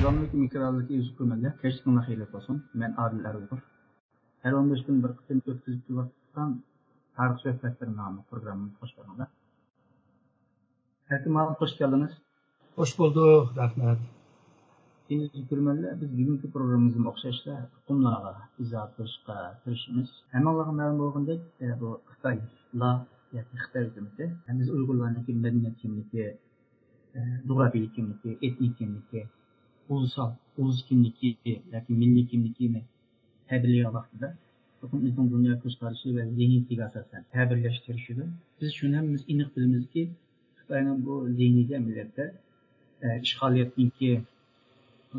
Davamlı mikroaldık yüzü kümelde. Keşke hayırlı olsun. Ben Adil Eruygur. Her 15 gün bir kıtım ötküzüp durmaktan tarih sohbetleri namı programının hoş geldiniz. Herkese hoş geldiniz. Hoş bulduk, rahmet. İkinci kürmelde biz bugünkü programımızın okşayışla kumlağa izahat kılışqa tirişimiz. Hem Allah'a ma'lum bolgandek bu Xitayla yoki Xitoy hükümeti biz Uyg'urlarniki medeniyet kimligi, coğrafiya kimligi, etnik kimligi, ulus kimligi yoki milliy kimligini ta'birlagan vaqtida bizning dunyo ko'z qarashi va zihniyatiga asosan ta'birlashtirishadi. Biz shuni hammamiz aniq bilamizki, Xitoyning bu zihniy jamiyatda ishg'oliyatniki,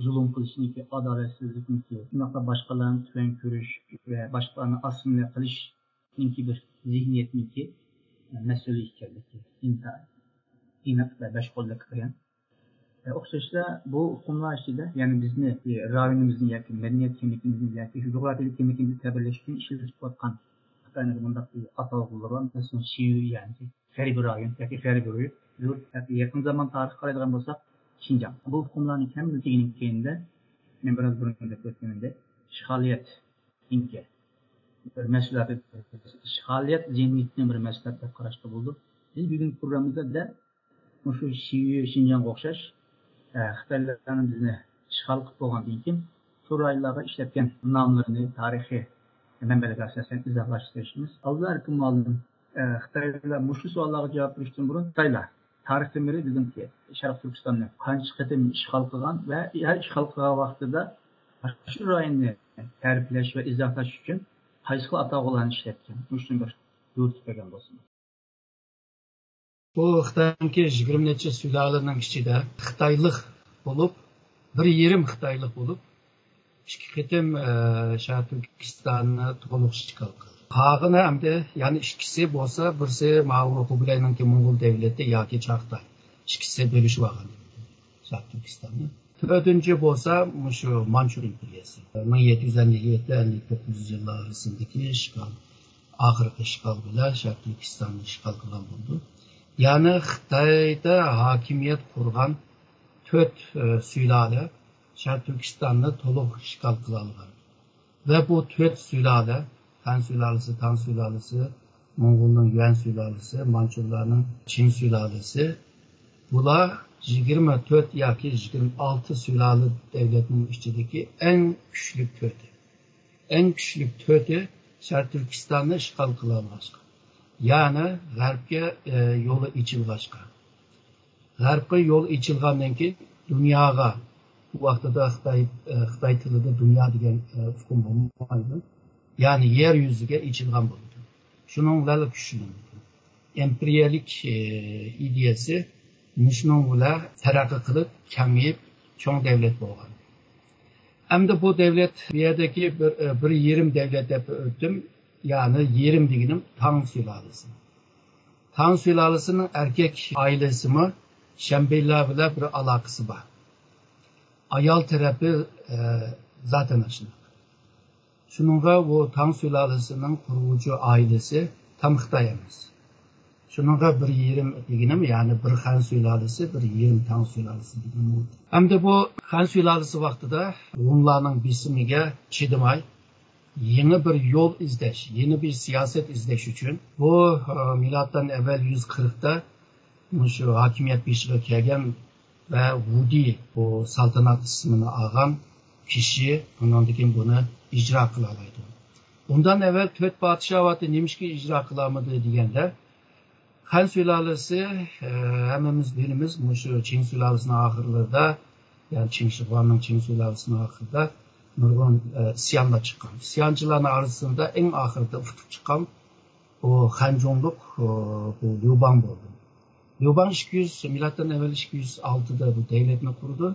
zulm qilishniki, adolatsizlikniki, shunaqla boshqalarni tuvan ko'rish va boshqalarni assimilya qilishninki bir zihniyatniki mas'ul ekanligi aniq va bashqo'llik qilgan. O'xshashda bu hukmlar ichida, ya'ni bizni rayonimizni yoki madaniyat kimligimizni yoki jo'g'rafiyalik kimligimizni ta'birlash uchun ishlatayotgan Xitoyning bunday atalg'ular bor. Masalan, Shiyu, ya'ni G'arbiy rayon yoki G'arbiy yurt, yaqin zamon tarixi qaraydigan bo'lsak, Şinjan. Bu hükümlerin hem ülkenin ben biraz burun deb o'tganimda ishg'oliyat inki bir mas'uliyat, ishg'oliyat zihniyatining bir mas'uliyat deb qarashga bo'ldi. Biz bugun programmamizda shu Şinjanga o'xshash Xitoylarning bizni ishg'ol qilib bo'lgandan keyin shu rayonlarga ishlatgan nomlarini, tarixiy manbalarga asosan izohlashtirishimiz. Avval kim ma'lum Xitoylar shu savollarga javob berishdan burun Xitoylar tarixdan beri bizimki Sharq Turkistonni qancha qatim ishg'ol qilgan va ishg'ol qilgan vaqtida shu rayonni ta'riflash va izohlash uchun qaysi xil atog'larni ishlatgan, shunga yo'ritib bergan bo'lsin. Bu Xitoyninki 20 necha sulolaning ichida Xitoylik bo'lib, bir yerim Xitoylik bo'lib, ikki qatim Sharq Turkistonni to'liq ishg'ol qildi. Qolgani hamda ya'ni ikkisi bo'lsa, birisi ma'lum Xubilayninki Mo'ng'ul davlati yoki Chag'toy. İkisi bölüşüp olgan Sharq Turkistonni. To'rtinchi bo'lsa, shu Manchur imperiyasi. 1757-59 yillar arasındaki ishg'ol, oxirgi ishg'ol bilan Sharq Turkistonni ishg'ol qilgan bo'ldi. Ya'ni Xitoyda hokimiyat qurgan 4 sulola Sharq Turkistonni to'liq ishg'ol qila olgan. Va bu 4 sulola, Han sulolasi, Tang sulolasi, Mo'ng'ulning Yuan sulolasi, Manchurlarning Qing sulolasi, bular 24 yoki 26 suloli davlatning ichidagi eng kuchli 4'i. Eng kuchli 4'i Sharq Turkistonni ishg'ol qila olgan. Ya'ni g'arbga yo'li ochilgan. G'arbga yo'l ochilgandan keyin dunyoga, bu vaqtda Xitoy tilida dunyo degan hukm bo'lmaydi. Ya'ni yer yuziga ochilgan bo'ldi. Shuning bilan kuchlanadi. Emperiyalik ideyasi Nishnon bilan taraqqiy qilib, kengayib, cho'ng davlat bo'lgan. Hamda bu davlat bu yerdagi bir yerim davlat deb o'tdim, ya'ni yerim deganim Tang sulolasi. Tang sulolasining erkak oilasimi Shambeylar bilan bir aloqasi bor. Ayol tarafi zaten shunday. Shuningga bu Tang sulolasining quruvchi oilasi tam Xitoy emas. Şununla bir yerim deginim, yani bir Han sulolasi, bir yerim Tang sulolasi deginim. Hamda bu Han sulolasi vaqtida Hunlarning bisimiga chidamay, yeni bir yo'l izlash, yeni bir siyoset izlash uchun bu miloddan avval 140da shu hokimiyat beshiga kelgan va Wudi bu saltanat ismini olgan kishi undan keyin buni ijro qila oladi. Undan avval 4 podshohati nimishga ijro qilamadi deganda Han sulolasi hammamiz bilamiz, shu Qing sulolasining oxirlarida, ya'ni Qing Shihvanning Qing sulolasining oxirida nurg'un isyonlar chiqqan. Isyonchilarning orasida eng oxirida uftuq chiqqan bu Xanjonlik bu Liu Bang bo'ldi. Liu Bang 200 miloddan avval 206da bu davlatni qurdi.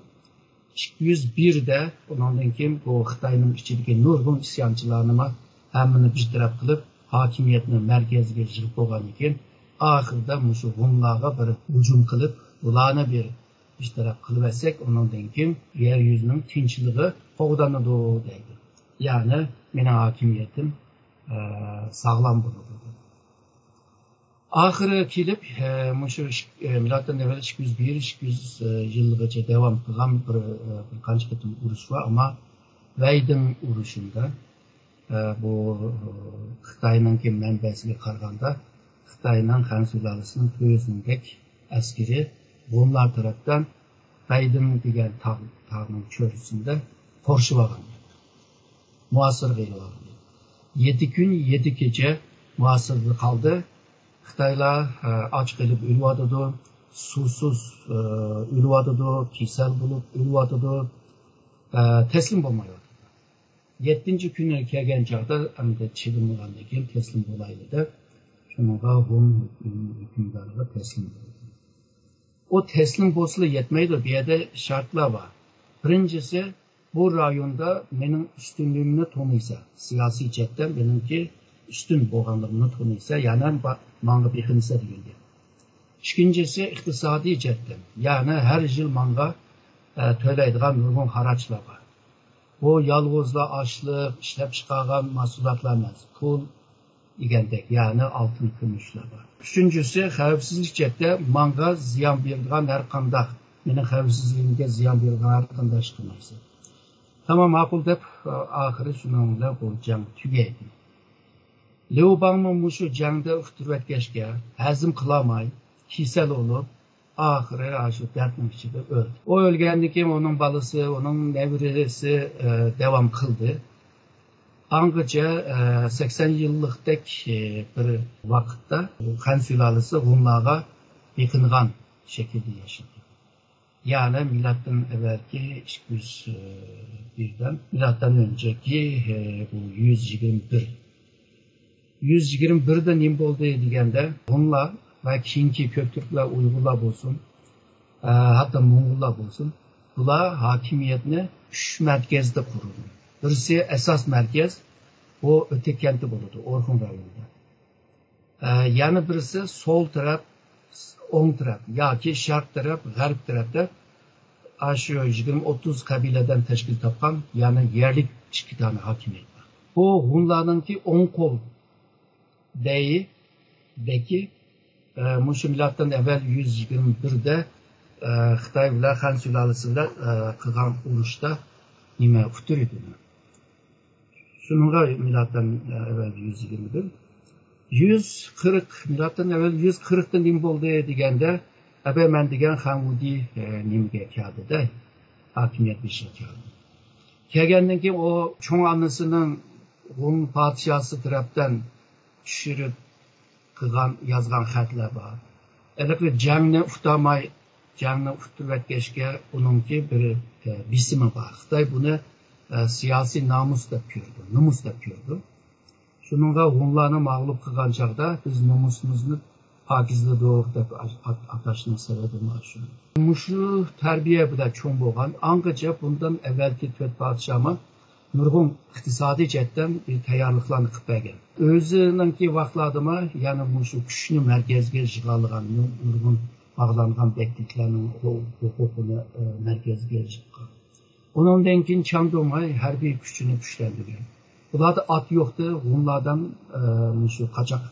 201da undan keyin bu Xitoyning ichidagi nurg'un isyonchilarni hammani bir taraf qilib, hokimiyatni markaziga yig'ib bo'lgan ekan. Ahirda shu Hunlarga bir hujum qilib, ularni bir taraf qilib olsak, undan keyin yer yuzining tinchligi qo'g'danadi deydi. Ya'ni mening hokimiyatim sog'lom bo'ladi. Ahırı kelip, şu milattan evvel 201-200 yılgacha devam kılgan bir qancha ketim urush var ama Vaydin urushunda bu Xitoyninki manbasiga qaraganda Xitoyning Han sulalasining 400 mingdek askari Rumlar tarafdan Vaydin degan tog'ning cho'risida qorishib olgan. Muasirga olgan. 7 kun 7 kecha muasirda qoldi. Xitoylar och qilib o'lyotdi, suvsiz o'lyotdi, kasal bo'lib o'lyotdi, teslim bo'lmayotdi. 7-kuni kelgan chog'da endi chidamgandan keyin teslim bo'laydi deb, shunga Rum hukmdoriga teslim bo'ldi. O teslim bo'lsa yetmaydi, bu yerda shartlar bor. Birinchisi, bu rayonda mening ustunligimni taniysa, siyosiy jihatdan meningki üstün bo'lganligini taniysa, yana manga beqinsa degan. Ikkinchisi iqtisodiy jihatdan, ya'ni har yil manga to'laydigan nurg'un xarajlar bor. Bu yolg'izlar ochliq, ishlab chiqargan mahsulotlar emas, pul degandek, ya'ni oltin kumushlar bor. Uchinchisi xavfsizlik jihatdan manga ziyon beradigan har qanday, mening xavfsizligimga ziyon beradigan har qanday ish qilmaysiz. Tamam, ma'qul deb oxiri shundan bilan bu jang tugaydi. Liu Bangmi shu jangda uxtirayotgachga hazm qilolmay, kasal bo'lib, oxiri shu dardning ichida o'ldi. O o'lgandan keyin uning bolasi, uning nevarasi davom qildi. Angacha 80 yillikdek bir vaqtda Han sulalasi Rumlarga beqingan shaklda yashadi. Ya'ni milatdan avvalgi 201dan milatdan önceki bu 121'de nim bo'ldi deganda Rumlar va keyingi ko'p turklar, Uyg'urlar bo'lsin, hatto Mo'ng'ullar bo'lsin, bular hokimiyatni 3 markazda qurdi. Birisi asas markaz, bu O'tekenti bo'ladi, Orxon rayonida. Yana birisi sol taraf, o'ng taraf yoki sharq taraf, g'arb tarafda shu 20-30 qabiladan tashkil topgan, ya'ni yerlik 2 tane hokimiyat bor. Bu Rumlarninki o'ng qo'l deki mushu milatdan avval 121'da Xitoy bilan Han sulalasi bilan qilgan urushda nima uqtirdi. Shunga milatdan avval 121 140 milatdan avval 140 da nim bo'ldi deganda Abaman degan Xanvudi nimga keldi-da, hokimiyat beshga keldi. Kelgandan keyin o cho'ng onasining Rum podshosi tarafdan tushirib qilgan yozgan xatlar bor. Aniqli jangni uxtamay, jangni uxtirayotgachga uningki bir bisimi bor. Xitoy buni siyosiy nomus deb ko'rdi. Shuningga Rumlarni mag'lub qilgan chog'da biz nomusimizni pokizladik deb atashning sababi mana shu. Mushu tarbiya bilan cho'ng bo'lgan, angacha bundan avvalgi 4 podshomi nurg'un iqtisodiy jihatdan tayyorliklarni qilib bergan. O'zininki vaqtlardami, ya'ni mushu kuchni markazga yig'ilgan, nurg'un bog'langan bekliklarning huquqini markazga yig'gan. Undan keyin Changdomay harbiy kuchini kuchlantirgan. Ularda at yo'qdi, Rumlardan mushu qochoq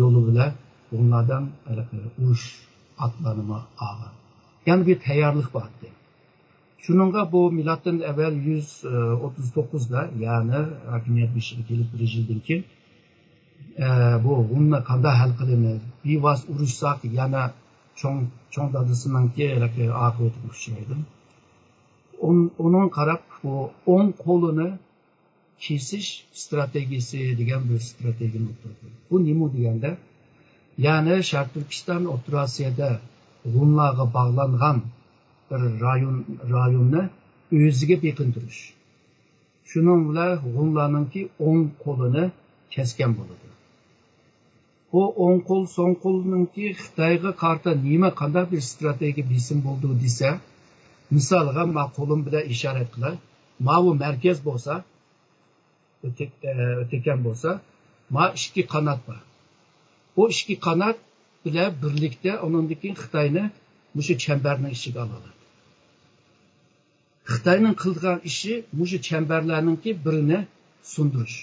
yo'li bilan Rumlardan urush atlanma olgan. Ya'ni bir tayyorlik bor edi. Shuningga bu milatdan avval 139'da, ya'ni hokimiyat beshga kelib bir yildan keyin bu Rumni qanday hal qilamiz? Bevos urushsak yana cho'ng dadasininki oqibati uchraydi. Onun qarab bu o'ng qo'lini kesish strategiyasi degan bir strategiyani o'tirdi. Bu nima deganda, ya'ni Sharq Turkiston, O'rta Osiyoda Rumlarga bog'langan bir rayonni o'ziga beqindirish. Shuning bilan Rumlarninki o'ng qo'lini kesgan bo'ladi. Bu o'ng qo'l, so'ng qo'lninki Xitoyga qarta nima qanday bir strategiya bisim bo'ldi desa, misolga men qo'lim bilan ishorat qilay, ma bu markaz bo'lsa, o'tekan bo'lsa, ma 2 qanot bor. Bu 2 qanot bilan birlikda uningdagi Xitoyni mushu chambarning ichiga oladi. Xitoyning qilgan ishi mushu chambarlarningki birini sundirish.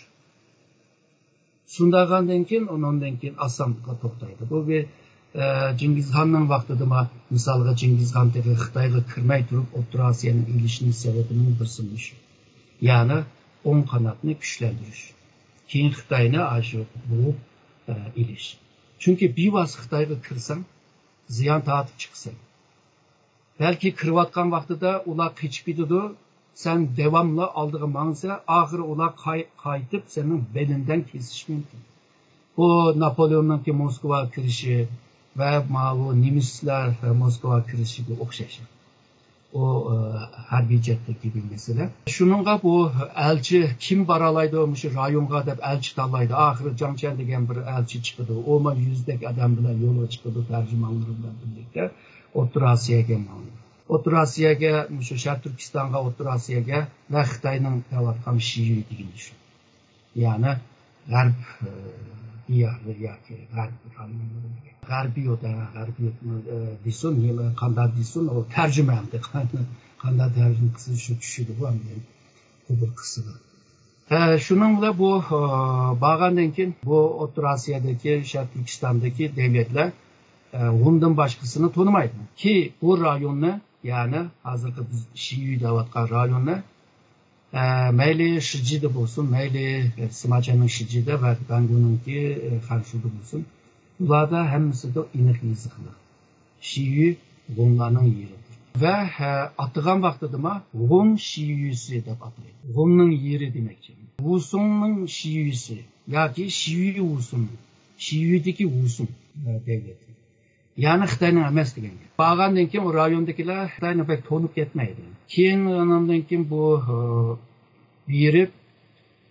Şundağandan keyin ondan keyin Assamga to'xtaydi. Bu bir Cingizxonning vaqtida misalga Cingizxon dedi Xitoyga kirmay turib O'rta Osiyoning ilishini sababining birisi shu. Ya'ni o'ng qanotni kuchlantirish. Keyin Xitoyni shu bu ilish. Chunki bevosita Xitoyga kirsang, ziyon tortib chiqsang. Balki kirayotgan vaqtida ular qechib ketadi, sen devamlı aldığı mansa, ahiri ular qaytib senin belinden kesiş mümkün. Bu Napoleon'un ki Moskva kirişi ve bu Nemisler Moskva kirişi gibi okşaşı. O harbiy jetli gibi mesele. Şununla bu elçi kim baralaydı olmuş rayonga deb elçi tanlaydı. Ahiri Canchen degen bir elçi çıkıdı. Oma yüzdeki adam bilen yola çıkıdı tercümanlarıyla birlikte. O'rta Osiyoga ma'lum. O'rta Osiyoga, shu Sharq Turkistonga, O'rta Osiyoga va Xitoyning qilayotgan shiyi degani shu. Ya'ni g'arb diyori yoki g'arbiy desin, qanday desin, o tarjimandi. Qanday tarjima qilsa shu tushidi bu endi bir qismi. Şunun bilan bu bağlandan keyin bu O'rta Osiyodagi, Sharq Turkistondagi davlatlar Hundan başkasını tanımaydı. Ki bu rayonla yani hazırki biz Şiyi deyotgan rayonla mayli Shijida bo'lsin, mayli Simachaning Shijida va Ganguningki Xanshudi bo'lsin. Ularda hammasida aniq yiziqlar. Şiyi Hunlarning yeridir. Ve atılgan vaqtida Hun Shiyisi deb ataydi. Hunning yeri demekçi. Wusunning Shiyisi yoki Shiyi Wusun. Shiyidagi Wusun devleti. Yani Xitoyning emas degan. Bağlandan keyin o rayondagilar Xitoyni pek to'nib ketmaydi. Keyin ondan keyin bu berib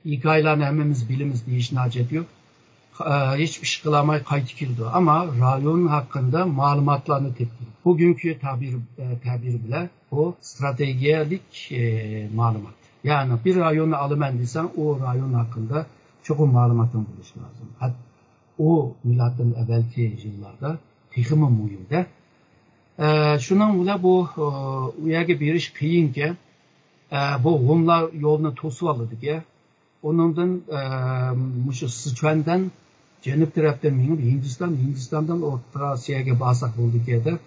hikoyalarni hammamiz bilamiz deyishni hojat yo'q. Hech ish qilmay qaytib keldi. Ama rayon hakkında ma'lumotlarni tepdi. Bugünkü tabir bilan bu stratejik ma'lumot. Yani bir rayonni alaman desang, o rayon hakkında çok ma'lumotun bo'lishi lozim. O milatdan evvelki yıllarda texmi muhimda. Şunun bilan bu u yerga berish qiyinki, bu Hunlar yo'lni to'sib oldi-ki, onundan mushu Sichuandan janub tarafdan minib Hindistondan O'rta Osiyoga borsak bo'ldi-ki,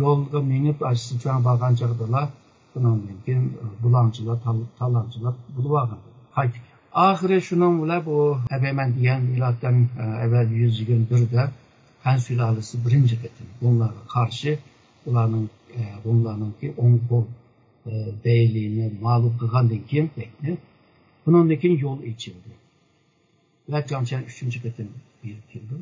yo'lga minib Sichuan borgan chog'dalar bundan keyin bulanchilar, talanchilar bulib olgan. Qaytib. Ahiri şunun bilan bu Abayman degan milatdan evvel 121'de Han sülalesi birinci ketim. Bunlara karşı bunlarınki on kol beyliğini mağlup kılgandan kim bekle. Bunundaki yol içildi. Ve Canchen 3. ketim bir kildi.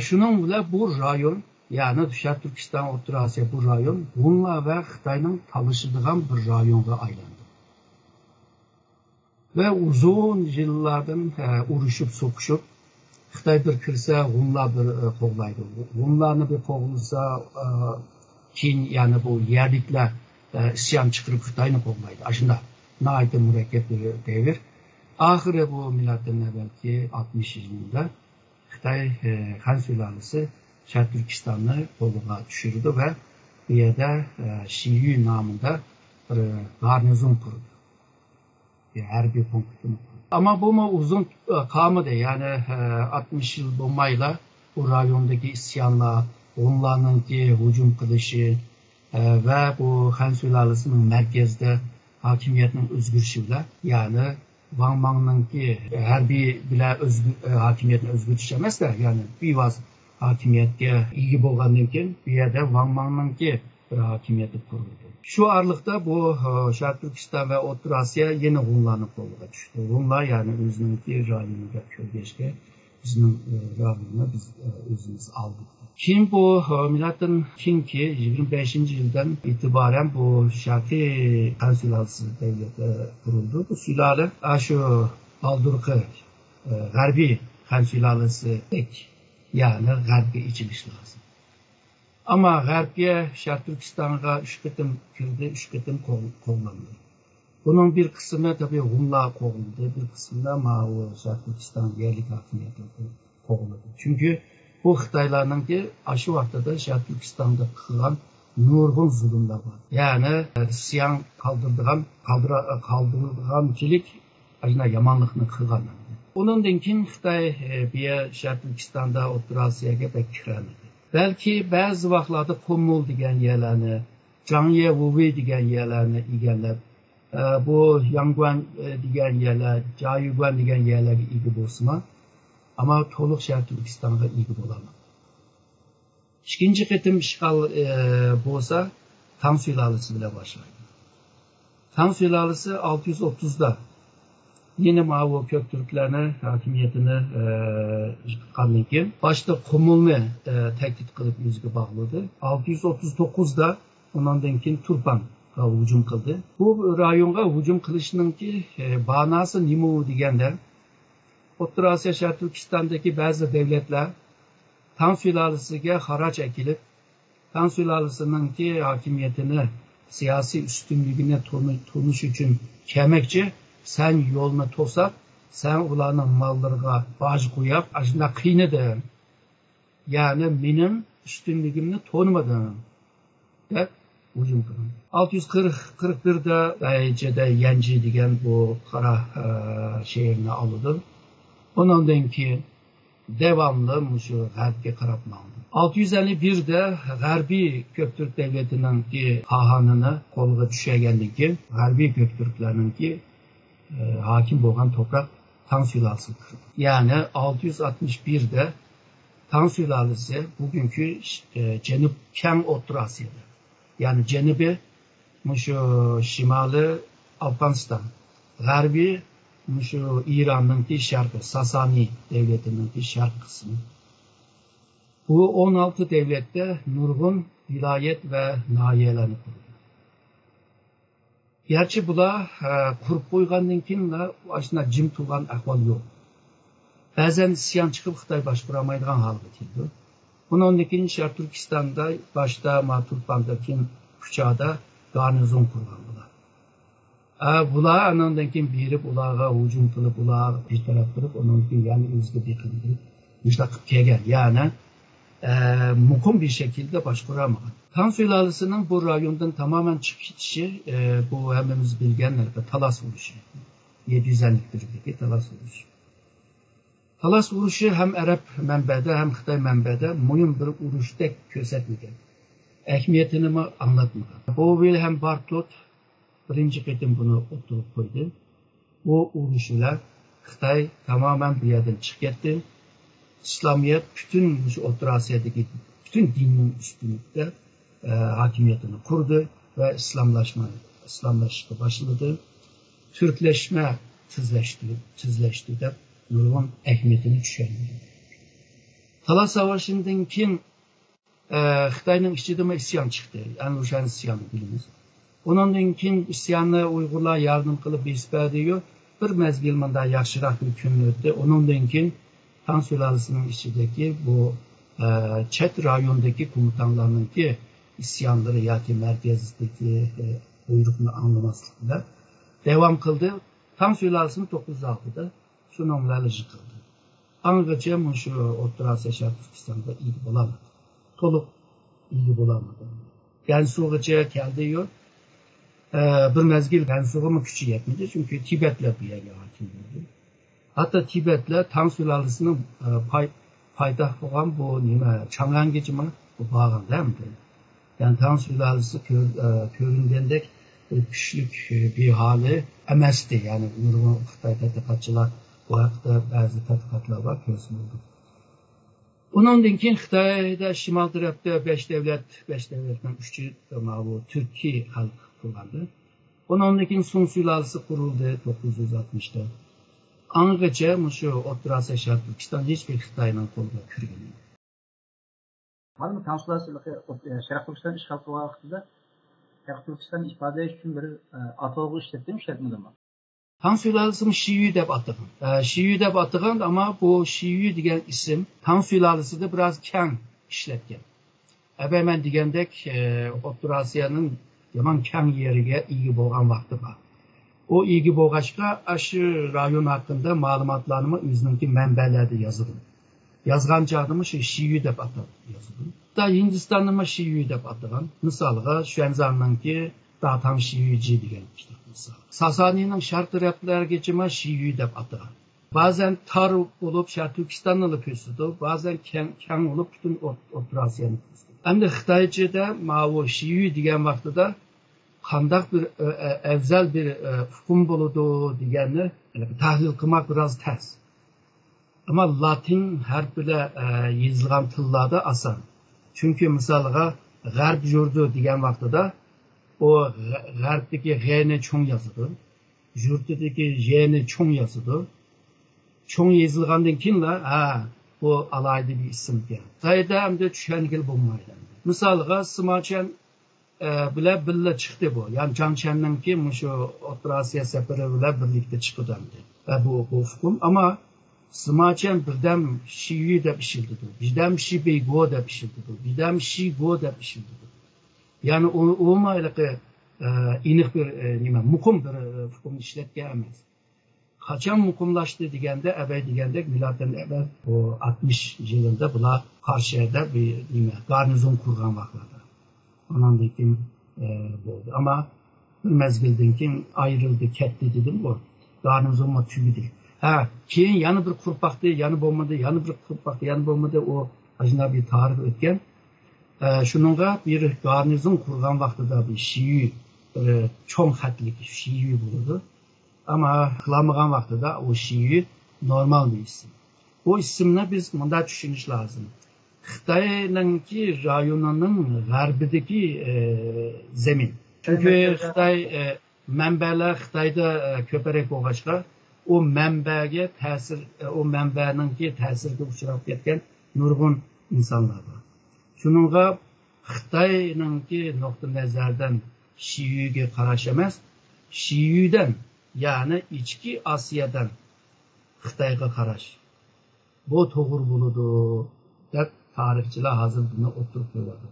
Şunun bile bu rayon, yani Sharq Turkiston, O'rta Osiyo bu rayon, bunlar ve Xitoyning talışıdığan bir rayonga aylandı. Ve uzun yıllardan uruşup sokuşup Xitoy bir kirsa, Hunlar bir qo'g'laydi. Hunlarni bir qo'g'lasa, keyin yani bu yerliklar isyon chiqarib Xitoyni qo'g'laydi. Ashunda nihoyatda murakkab bir davr. Ahiri bu milatdan avvalgi 60 yilda Xitoy Han sulolasi Sharq Turkistonni qo'lga tushirdi ve bu yerda Shiyi nomida bir garnizon qurdi. Bir harbiy punktini. Ama bu uzun kalmadı. Yani 60 yıl bulmayla bu rayondaki isyanlar, onlarınki hücum kılışı ve bu Han sülalesinin merkezde hakimiyetinin özgürlüğüyle, yani Wang Mang'ınki harbiy bile hakimiyetini özgürlüğü emez de, yani bir vaz hakimiyetke iyi bo'lgandan keyin bu yerda Wang Mang'ınki bir hakimiyeti kuruldu. Şu aralıkta bu Sharq Turkiston ve O'rta Osiyo yeni Hunlarni qo'lga tushdi. Hunlar yani o'zininki rayoniga ko'rgashga bizning rayonni biz o'zimiz aldık. Keyin bu milatdan keyingi 25 yildan itibaren bu Sharqiy Han sulolasi davlati kuruldu. Bu sulole shu oldingi g'arbiy Han sulolasi yani g'arbga ichilishi lozim. Ama G'arbga Sharq Turkistonga 3 ketim kirdi, 3 ketim qo'llandi. Bunun bir kısmı tabii Hunlar qo'llandi, bir kısmı da Sharq Turkiston yerlik hakimiyeti qo'llandi. Çünkü bu Xitoylarninki shu vaqtda Sharq Turkistonda qilgan nurg'un zulmlar var. Yani isyon qoldirganchilik, ana yomonlikni qilgan. Onundan keyin Xitoy bu Sharq Turkistonda O'rta Osiyoga pek kirmedi. Belki bazı vaqtlarda Qumul degan yerlarni, Zhangye, Wuwei degan yerlarni egallab, bu Yangguan degan yerlar, Jiayuguan degan yerlarga ega bo'lsa, ammo to'liq Sharq Turkistonga ega bo'lolmadi. İkinci qitim ishg'ol bo'lsa, Tang sulolasi bilan boshlangan. Tang sulolasi 630da yine Mao Köktürklerine hakimiyetini qilgandan keyin boshda Qumulni tahdid qilib o'ziga bog'ladi. 639da ondan keyin Turpanga hujum qildi. Bu rayonga hujum qilishninki ma'nosi nima deganda, O'rta Osiyo Sharq Turkistondagi ba'zi davlatlar Tang sulolasiga xaraj akilib, Tang sulolasininki hakimiyetini, siyosiy ustunligini tonish uchun kelmoqchi, sen yolunu to'sab, sen ularning mollariga boj qo'yib, ashuna qiynading. Ya'ni mening ustunligimni to'nimading deb hujum qildi. 641da Bayjida Yanji degan bu qora shaharni oldi. Ondan keyin devamlı shu g'arbga qarab mandi. 651da G'arbiy Ko'ktürk davlatining xohanini qo'lga tushgandan keyin G'arbiy Ko'ktürklarningki hakim bo'lgan toprak Tang sulolasi. Yani 661'de Tang sulolasi bugünkü Cenub Kang O'rta Osiyoda. Yani Cenubi şu Şimali Afganistan, G'arbi şu İran'ınki şarkı, Sasani devletininki şark kısmı. Bu 16 devlette nurgun vilayet ve nahiyelerini kurdu. Gerçi bular kurup qo'ygandan keyin aslında jim turgan ahvol yo'q. Ba'zan isyon chiqib Xitoy boshqaramaydigan holga keldi. Bundan keyin Sharq Turkistonda boshda Turpanda keyin Kuchada garnizon qurgan bular. Bular andan keyin berib ularga hujum qilib, ular bir taraf turib, ondan keyin yani o'ziga beqindirib, mushtaq qilib kelgan. Yani muqim bir şekilde boshqaramagan. Tang sulolasining bu rayondan tamamen chiqib ketishi, bu hammamiz bilgan Talas urushi. 751'deki Talas urushi. Talas urushi hem Arab manbada, hem Xitoy manbada muhim bir urushdek ko'rsatilgan. Ahamiyatini anlatmagan. Bu Wilhelm Bartot birinci qitim bunu o'tirib qo'ydi. Bu urushlar Xitoy tamamen bu yerdan chiqib ketdi. İslamiyet bütün O'rta Osiyodagi bütün dinning ustunligida hakimiyetini kurdu ve İslamlaşma başladı. Türkleşme tizleşti de nurgun ehmiyetini düşürdü. Talas Savaşı'ndan keyin Xitoyning ichida isyon chiqdi. Yani o'shan isyonni bilamiz. Ondan keyin isyonni Uyg'urlar yardım qilib besberdiyu bir mezgil manda yaxshiroq bir kun o'tdi. Ondan keyin Tang sulolasining ichidagi bu chet rayondagi komutanlarninki isyonlari yoki markazdagi buyruqni anglamasliklar devam qildi. Tang sulolasining 906'da shu nomlarni yıkıldı. Angacha shu O'rta Osiyo Sharq Turkistonda iyi bo'ladi. To'liq iyi bo'ladi. Gansugacha keldi-yu. Bir mezgil Gansuga kuchi yetmedi çünkü Tibetler bu yerga hakim bo'ldi. Hatta Tibetler Tang sulolasining paytaxt bo'lgan bu nima Chang'anggacha bu borgan demdi. Yani Tang sulolasi ko'ringandek kuchlik bir hali emasdi. Yani nurg'un Xitoy tadqiqotchilar bu haqda ba'zi tadqiqotlar var ko'rsatildi. Ondan keyin Xitoyda shimol tarafda 5 davlatdan 3'ü bu Türkiye xalq qurgandi. Ondan keyin Song sulolasi qurildi 960'da. Angacha shu O'rta Osiyo Sharq Turkiston hech bir Xitoyning qo'liga kirgan. Var mı Tang sulolasi Sharq Turkiston ishg'ol qilgan vaqtida Sharq Turkiston ifodalash uchun bir atalg'u ishlatmadimi? Tang sulolasi Shiyu deb atagan. Shiyu deb atagan ama bu Shiyu degan isim Tang sulolasida biraz keng ishlatgan. Ben degandek O'rta Osiyoning yomon keng yeriga ega bo'lgan vaqti bor. O ega bo'lg'achqa shu rayon haqida ma'lumotlarni o'zining manbalarida yozilgan. Yazgan chog'da shu Shiyu deb atab yozilgan. Da Hindistonni Shiyu deb atagan. Misolga Xuanzangninki Datang Shiyuji degan kitоб misol. Sasanining sharq taraflarigacha Shiyu deb atagan. Bazen tar olup Türkistan'ı alıp üstüdü. Bazen keng olup bütün Orta Asya'nı üstüdü. Hem de Xitaycı'da Mao Şiyu diyen vakti da kandak bir evzel bir hukum buludu diyenler tahlil kılmak biraz ters. Ama Latin harfiyle yazılan tıllarda asan. Çünkü mesela Garp yurdu diyen vakti da o Garp'taki G'ni çoğun yazıdı. Yurttaki J'ni çoğun yazıdı. Çoğun yazılgandan kimle? Bu alaydı bir isim ki. Sayıda hem de düşengil bulmaydı. Mesela Sımaçen bile birle çıktı bu. Yani Cançen'den ki şu Orta Asya seferi bile birlikte çıktı hem bu hukum. Ama Sımaçen birden Şiyu da pişirdi. Birden Şibi Go da pişirdi. Birden Şi Go da pişirdi. Yani o maylıkı inik bir mukum bir hukum işletke emez. Kaçan mukumlaştı digende, ebey digende, milattan evvel o 60 yılında bula karşıya bir garnizon kurgan vaxtlarda. Ondan dekin oldu. Ama bir mezgilden kim ayrıldı, ketdi dedim o. Garnizonma tübüdür. Keyin yanı bir kurpaktı, yanı bolmadı, yanı bir kurpaktı, yanı bolmadı o ajna bir tarih ötken. Şununla bir garnizon kurgan vaxtida bir Şiyu, çoğun hatlik Şiyu bulurdu. Ama kılamagan vaxtida o Şiyu normal bir isim. O isimle biz bunda düşünüş lazım. Xitay'nınki rayonunun garbideki zemin. Çünkü Xitay mənbələr Xitayda köpərək boğaçqa o mənbəyə təsir, o mənbəninki təsirə uçurab ketken nurgun insanlar var. Şununla Xitay'nınki nokta nəzərdən Şiyu'ya qaraş emas, Şiyu'dan yani İçki Asya'dan Xitay'a qaraş. Bu doğru buludu. Dep tarihçiler hazır buna oturup koyuyorlar.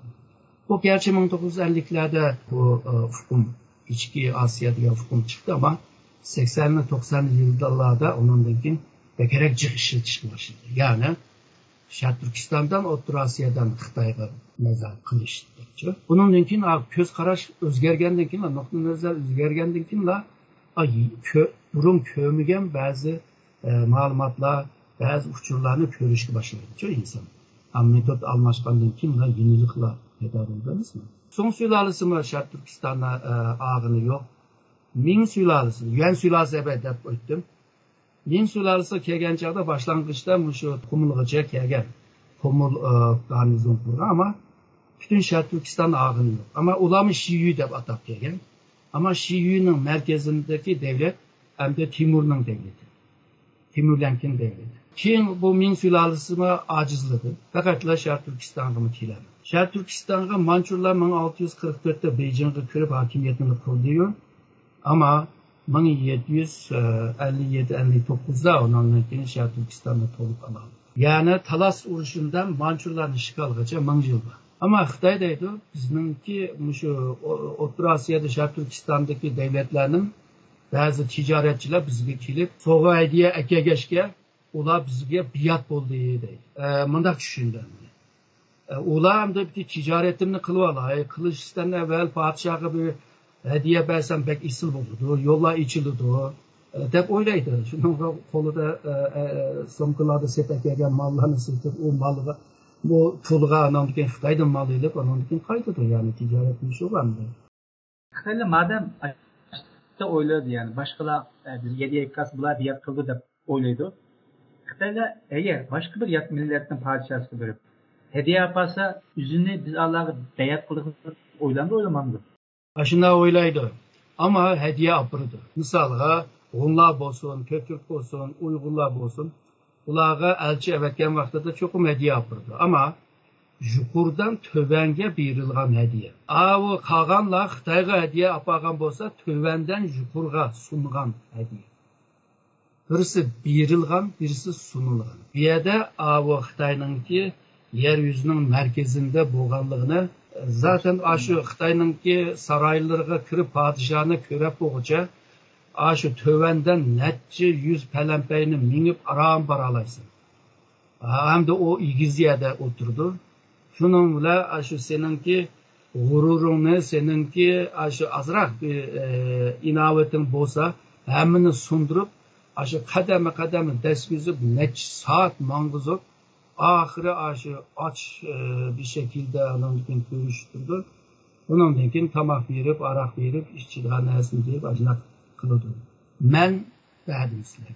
Bu gerçi 1950'lerde bu hukum İçki Asya diye hukum çıktı ama 80'li 90'lı yıllarda onundaki bekerek çıkışı çıkmıştı. Yani Türkistan'dan Orta Asya'dan Xitay'a nazar kılıştı. Bunun için göz karaş özgergenden kim nokta nazar özgergenden kim durum kömügen bazı malumatlar, bazı uçurlarını körüşke başladı. Çok insan. Metot almaşkandan kim yenilikle tedarüldünüz mü? Son sülalesi mi Türkistan'da ağını yok. Ming sülalesi, Yuan sülalesi dep öttüm. Ming sülalesi kelgen çağda başlangıçta şu kumulğaca kelgen. Kumul garnizon kurgan ama bütün Türkistan ağını yok. Ama ulamı Şiyu dep atap kelgen. Ama Şiyu'nun merkezindeki devlet hem de Timur'un devleti. Timurlenkin devleti. Kim bu Ming sülalesi mi acizledi. Fakat Türkistan'a mı kiledi. Türkistan'a Mançurlar 1644'te Beijing'e kürüp hakimiyetini kurduyor. Ama 1757-59'da ondan sonra Türkistan'da tolup alalım. Yani Talas uruşundan Mançurların işgalgaca 10 yıl var. Ama Xitay'daydı bizimki şu Orta Asya'da Türkistan'daki devletlerinin bazı ticaretçiler bizge kilip soğuk hediye ekegeşke ola bizge biat boldu deydi. Mındak düşündüm. Ola hem de bir ticaretini kılıvala. Kılıç'tan evvel padişahı bir hediye versen pek isil buldu. Yolla içildi. Dep öyleydi. Şunun kolu da somkılarda sepet gelen mallarını sırtır. O malı bu pulga anamdaki Xitay'dan malıydı. Anamdaki kaydıdır yani ticaretin şu var mı? Xitay'la madem da oyladı yani başkalar biz 7 ekas bular biat kıldı da oylaydı. Xitay'la eğer başka bir yat milletin padişahı görüp hediye yaparsa yüzünü biz Allah'a beyat kılıp oylandı oylamandı. Aşında oylaydı. Ama hediye apırdı. Misalga Hunlar bolsun, Türk bolsun, Uygurlar bolsun. Ulağa elçi evetken vaxtda çokum hediye apırdı. Ama yukurdan tövenge buyurulgan hediye. O kağanla Xitayga hediye apagan bolsa tövenden yukurga sungan hediye. Birisi buyurulgan, birisi sunulgan. Bir yerde o Xitay'nınki yeryüzünün merkezinde bolganlığını zaten aşı Xitay'nınki saraylarına kirip padişahını körep boğuca aşı tövenden netçi yüz pelempeyini minip aram baralaysın. Hem de o İgizye'de oturdu. Şununla aşı seninki gururunu, seninki aşı azrak bir inavetin bolsa hemini sundurup aşı kademe deskizip neç saat mangızıp ahire aşı aç bir şekilde onunkin görüştürdü. Onunkin tamak verip, arak verip, işçiler nesin deyip acınak kılıdı. Men verdim sizlere.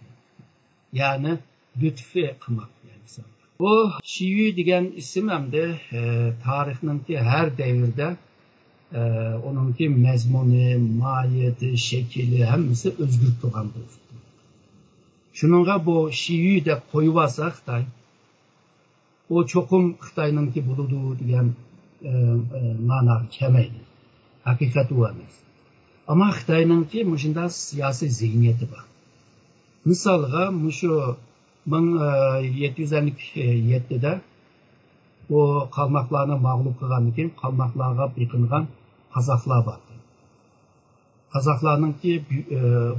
Yani lütfi kılmak yani. Bu Şii degan isim hem de tarihinki her devirde onunki mezmunu, mahiyeti, şekili hemmisi özgür turgan bo'ldi. Şununla bu Şii de koyuvasak Xitay, o çokum Xitayninki buludu degan mana kelmaydi. Haqiqat u emas. Ama Xitayninki muşunda siyasi zihniyeti var. Misalga muşu 1757'de o kalmaklarını mağlup kılgan için kalmaklarga bekingan Kazaklar vardı. Kazaklarınki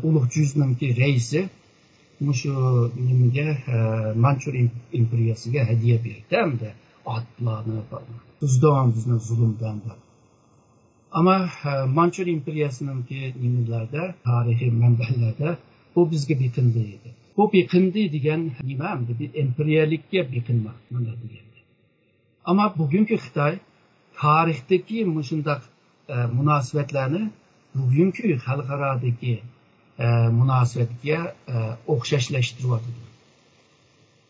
Uluk Cüz'ninki reisi muşu Mançur İmperiyası'na hediye verdi. Hem de atlarını tuzdan bizden zulümden de. Ama Mançur İmperiyası'nınki nimelerde, tarihi menbelerde bu bizge bekindiydi. Bu bekindi degan nima hamda bir emperyallikka bekinmak mana degandi. Ama bugünkü Xitoy tarixdagi mushundaq munosabatlarni bugünkü xalqarodagi munosabatga o'xshashlashtiryapti.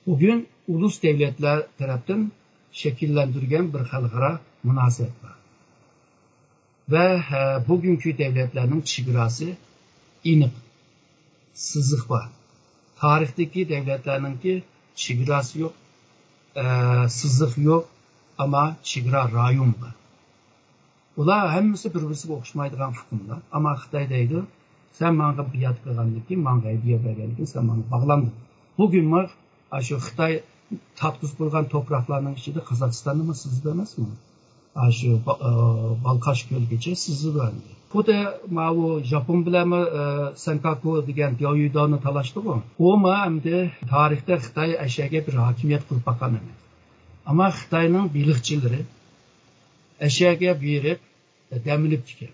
Bugün ulus devletler tarafından şekillendirgen bir xalqaro munosabat var. Ve bugünkü devletlerin çigrası iniq, sızıq var. Tarihteki devletlerinki çigrası yok, sızıq yok ama çigra rayon var. Ular hemmisi bir-birisiga o'xshamaydigan hukmlar. Ama Xitoydaydi, sen bana biat qilgandan keyin, menga hediya bergandan keyin sen bana bağlandın. Bugün var, şu Xitoy tatqız bo'lgan topraklarning ichida Qozog'istonmi, sizda emasmi? Şu Balqash ko'lgacha sizda var. Bu da bu Japon bilan Senkaku degan Yoyudoni talashdi bu. O hamda tarixda Xitoy ashaga bir hokimiyat qurib boqqan emas. Ama Xitoyning bilig'chilari ashaga berib damilib tikan.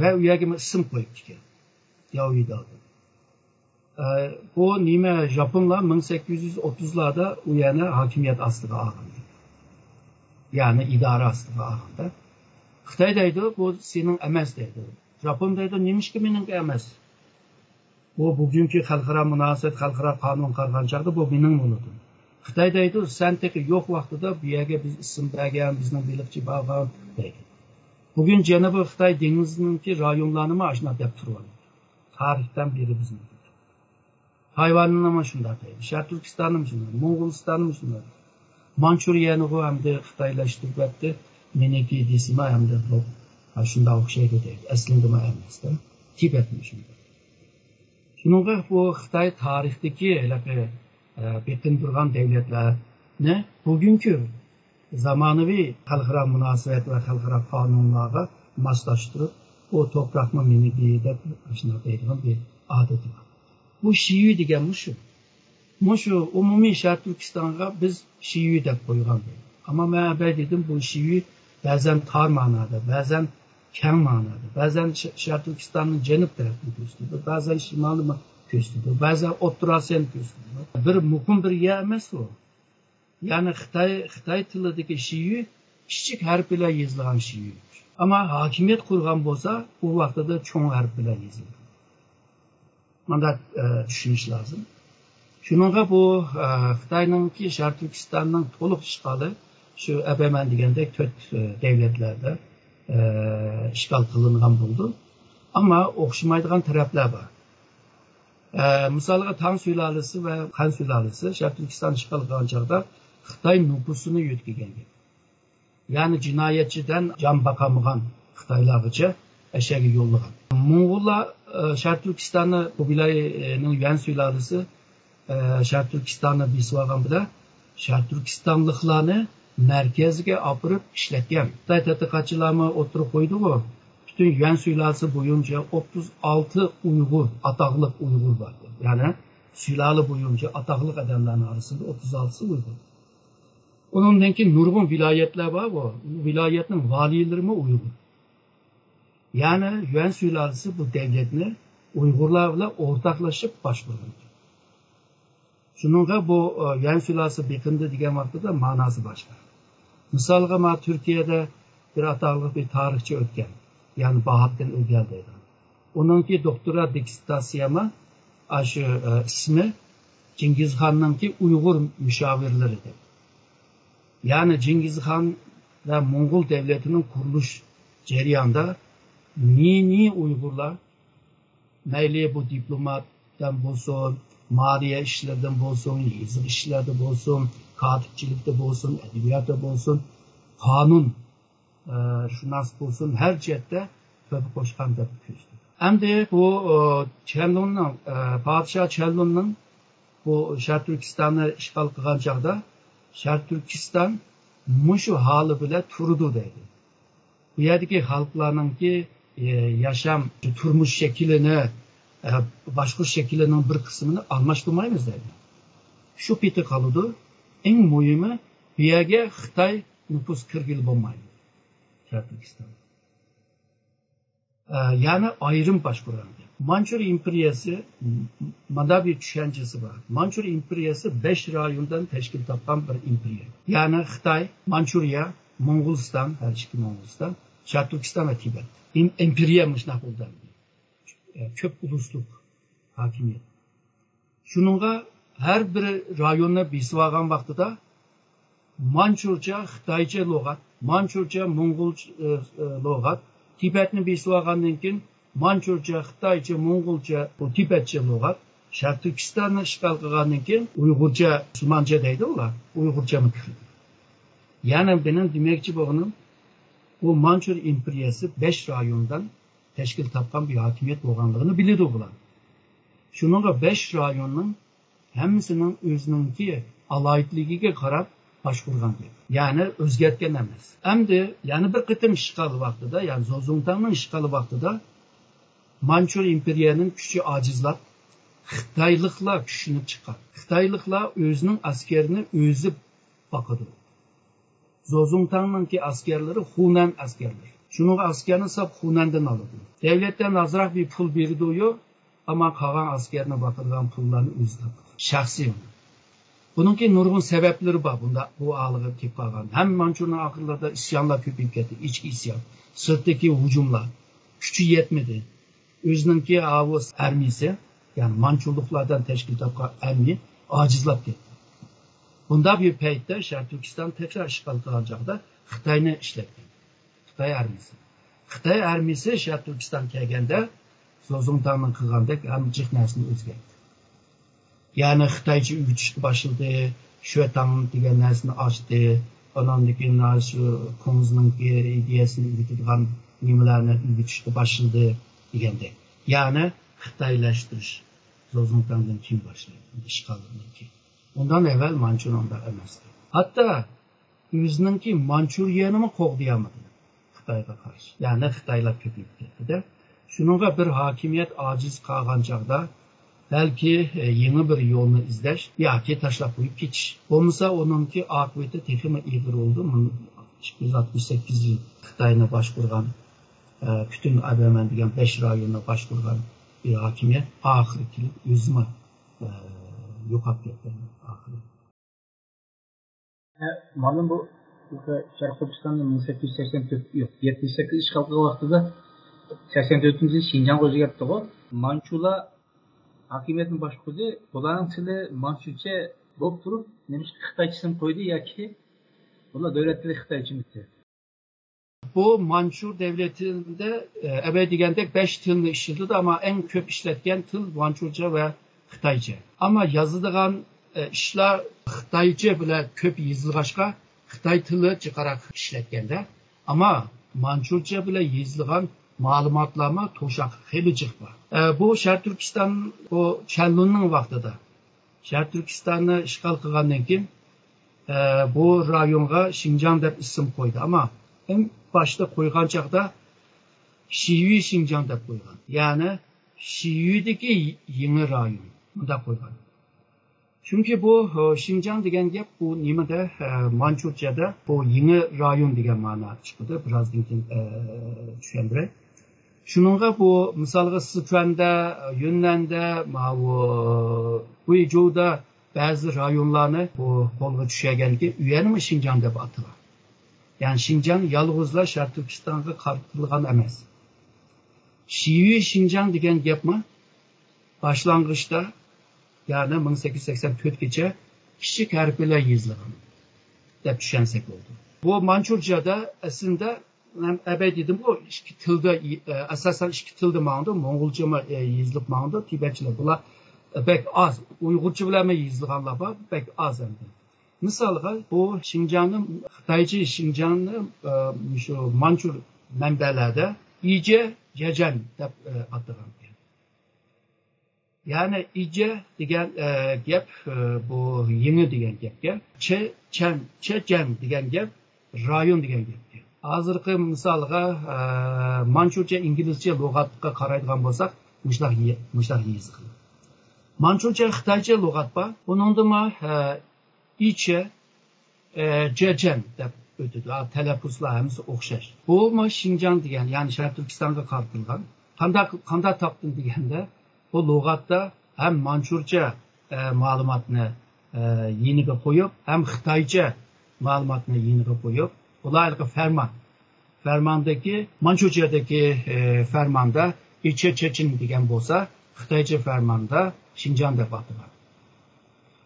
Ve u yerga ism qo'yib tikan. Yoyudoni. Bu nima Japonlar 1830'larda u yerni hokimiyat ostiga olgan. Yani idare ostiga olganda. Xitoy deydi, bu senin emas deydi. Japon deydi, nemişki mening emas. Bu bugünkü xalqaro munosabat, xalqaro qonun qargan chaqda bu mening bo'ladi. Xitoy deydi, sen tek yo'q vaqtida bu yerga biz ism bergan, bizning bilig'chi bo'lgan deydi. Bugün Janubiy Xitoy dengizininki rayonlarni mashina deb turadi. Tarixdan beri bizni. Tayvanni ham shunday deydi. Sharq Turkistonni ham shunday, Mo'g'ulistonni shunday. Manchuriyani ham de xitoylashtirib ketdi. Meniki desima hem de bu şunda o'xshaydi deydi. Aslında nima emasda, Tibetmi shunda. Shuningdek bu Xitoy tarixdagi bekin turgan devletlarni bugünkü zamonaviy xalqaro munosabat va xalqaro qonunlarga moslashtirib, o toprakni meniki deb shuna deydigan bir odati bor. Bu Şii degan mushu umumiy Sharq Turkistonga biz Şii deb qo'ygan. Ama men dedim bu Şii bazen tar manada, bazen keng manada, bazen Sharq Turkistonning janub tarafini ko'rsatadi, bazen shimolni ko'rsatadi, bazen O'rta Osiyoni ko'rsatadi. Bir muhim bir yer emas u. Ya'ni Xitoy tilidagi Şii kichik harf bilan yozilgan Şii. Ama hokimiyat qurgan bo'lsa, u vaqtida cho'ng harf bilan yozilgan. Bunda tushunish lozim. Shuningga bu Xitoyninki Sharq Turkistonning to'liq ishg'oli şu Ebemen degandek 4 devletlerde işgal kılıngan buldu. Ama o'xshamaydigan taraflar var. Misalga Tang sülalesi ve Han sülalesi Sharq Turkiston işgal qilgan chaqda Xitoy nüfusunu yutkigan. Yani jinoyatchidan jon boqamagan Xitoylargacha ashaga yo'llagan. Mo'g'ullar Sharq Turkistonni Kubilayning Yuan sülalesi Sharq Turkistonni besib olgan bilan Sharq Turkistonliklarni merkezge apırıp işletken. Xitoy tadqiqotchilarni o'tirib qo'ydi bu. Bütün Yuan sülalesi boyunca 36 Uyg'ur, ataqliq Uyg'ur var. Yani sülale boyunca ataqliq adamların arasında 36'sı Uyg'ur. Onundanki nurgun vilayetler var bu. Vilayetin valileri mi Uyg'ur? Yani Yuan sülalesi bu devletini Uygurlar bilan o'rtoqlashib başvurgan. Şununla bu yan sülası bekindi degan vaqtida ma'nosi boshqa. Misolga ma Turkiyada bir ataqli bir tarixchi o'tgan, ya'ni Bahattin O'gal deydi. Onunki doktora dissertatsiyasi shu ismi Cingizxonningki Uyg'ur mushavirlari deb. Ya'ni Cingizxon ve Moğol devletinin kuruluş jarayonida ni Uyg'urlar mayli bu diplomatdan bo'lsin, maliye işlerden bo'lsin, yazık işlerde bo'lsin, katipçilikte bo'lsin, edebiyatda bo'lsin, qonun shunas bo'lsin, her cihette tabi qo'shgan deb ko'rdi. Endi bu Chelunning podshoh Chelunning bu Sharq Turkistonni ishg'ol qilgan chog'da Sharq Turkiston mushu hali bilan turdi deydi. Bu yerdagi xalqlarningki yaşam turmush shaklini boshqa shakllarning bir qismini almashtirmaymiz deydi. Shu peti qoladi. Eng muhimi bu yerga Xitoy nüfus kirgil bo'lmaydi. Sharq Turkiston. Yani ayrım başvurandı. Mançur imperiyası manda bir düşüncesi var. Mançur imperiyası 5 rayondan teşkil tapan bir imperiya. Yani Xitay, Mançurya, Moğolistan, her iki Moğolistan, Şarkı Türkistan ve Tibet. İmperiyamış nakıldan. Köp ulusluk hakimiyet. Şununla her bir rayonuna bisvagan vaxtıda Mançurca, Xitayca logat, Mançurca, Moğolca logat, Tibetni besvagandan keyin Mançurca, Xitoycha, Mo'ng'ulcha, Tibetcha lug'at, Sharq Turkistonni ishg'ol qilgandan keyin Uyg'urcha, Musulmoncha deydi ular. Uyg'urcha kirdi. Ya'ni benim demoqchi bo'lganim, bu Manchur imperiyasi 5 rayondan tashkil topgan bir hokimiyat bo'lganligini biladi ular. Shuningga 5 rayonning hammasining o'zininki alayitligiga qarab başvurgan deydi. Yani o'zgartgan emas. Endi yana bir qitim ishg'ol vaqtida, yani Zozongtangning ishg'oli vaqtida Manchur imperiyaning kuchi ojizlab, Xitoyliklar kuchinib chiqqan. Xitoyliklar o'zining askerini o'zi boqadi. Zozongtangningki askerlari Hunan askerlari. Shuning askerini sab Hunandan oladi. Davlatdan azroq bir pul berdi-yu, ammo qolgan askerni boqadigan pullarni o'zi topadi. Shaxsiy. Bununki nurgun sebepleri var bunda bu ağlığı kelib qolgan. Hem Manchurning ahırlarda isyonlar ko'payib ketdi, ichki isyon, sirtdagi hujumlar, kuchi yetmedi. O'zininki avuz armiyasi, yani Manchurliklardan tashkil topgan armiya ojizlab ketdi. Bunda bir paytda Sharq Turkiston tekrar ishg'ol qilgan chog'da Xitoyni ishlatgan. Xitoy armiyasi. Xitoy armiyasi Sharq Turkiston kelganda Zozongtangning qilgandek ham jiq narsani o'zgartirdi. Yani Xitoycha uyutishga başladı, Şötang degan narsani ochdi, ondan keyin shu Kunzninki ideyasini uyutadigan nimalarni uyutishga başladı degandek. Yani Xitoylashtirish Zozongtangdan keyin boshlangan ishg'oldan keyin. Undan evvel Manchurda emasdi. Hatta o'zininki Manchuriyani qo'g'diyamadi Xitoyga qarshi. Yani Xitoylar ko'payib ketdi-da. Shuningga bir hokimiyat ojiz qolgan chog'da belki yeni bir yolunu izleş, yoki tashlab qo'yib ketish. Bo'lmasa onunki akıbeti texmi ig'ir oldu. 268 yıl Xitoyni başkurgan, bütün Abraman degan 5 rayonuna başkurgan bir hakimiyet ahiri kelib o'zini yo'qolib ketgan. Malum bu Sharq Turkistonda 1888 ishg'ol qilgan vaqtida 84-yil Şinjan o'zgartdi-ku. Manchular hakimiyetin başkurdu. Bunların tili Manchurcha bo'lib turib, nima Xitoychisini qo'ydi yoki ular devletleri Xitoycha bitti. Bu Manchur devletinde evvel degandek 5 tilni işledi ama en köp işletken til Manchurcha ve Xitoycha. Ama yazılan işler Xitoycha bilan köp yazılğaşqa Xitoy tili chiqaroq ishlatganda, ama Manchurcha bilan yazılgan ma'lumotlarni to'shaq xeli jiq bor. Bu Sharq Turkiston bu Chelunning vaqtida Sharq Turkistonni ishg'ol qilgandan keyin bu rayonga Xinjiang deb ism qo'ydi, ama en başta qo'ygan chaqda Xiyu Xinjiang deb qo'ygan. Ya'ni Xiyudagi yangi rayon bunda qo'ygan. Chunki bu Xinjiang degan gap bu nimada Manchurchada bu yangi rayon degan ma'no chiqdi. Birozdan keyin tushundiray. Şununla bu misalga Sichuan'da, Yunnan'da, bu Guizhou'da bazı rayonlarını bu kolga düşergenki üyenimi Şinjan deb atılar. Yani Şinjan yalğızla Şarkı Türkistan'a qartılgan emas. Şivi Şinjan degan gapmi başlangıçta yani 1884gacha kichik harf bilan yozilgan deb tushunsak bo'ldi. Bu Manchurchada aslında ben dedim bu iki tilde asasen iki tilde mağında Moğolca mı yazılıp mağında Tibetçiler bular pek az Uygurca bile mi yazılganlar var pek az hem de. Mesela bu Şinjan'ın Xitaycı Şinjan'ın şu Mançur menbelerde iyice Jejen deb atılgan. Yani iyice degan gap bu yeni degan gapga Chechen degan gap rayon degan gap. Hazırkı misalga Manchurcha İngilizce lug'atga qaraydigan bo'lsak, mushlar yazıqlı. Manchurcha Xitoycha lug'at bor. Buningda ichi Jejen deb o'tadi. Talaffuzlar hammasi o'xshash. Bu Şinjan degan, ya'ni Sharq Turkistonga qartilgan. Qanday topdim deganda, bu lug'atda ham Manchurcha ma'lumotni yeniga qo'yib, ham Xitoycha ma'lumotni yeniga qo'yib ularga fermandaki Manchurchadaki fermanda içe Chechen degan bo'lsa, Xitoycha fermanda Şinjan deb ataladi.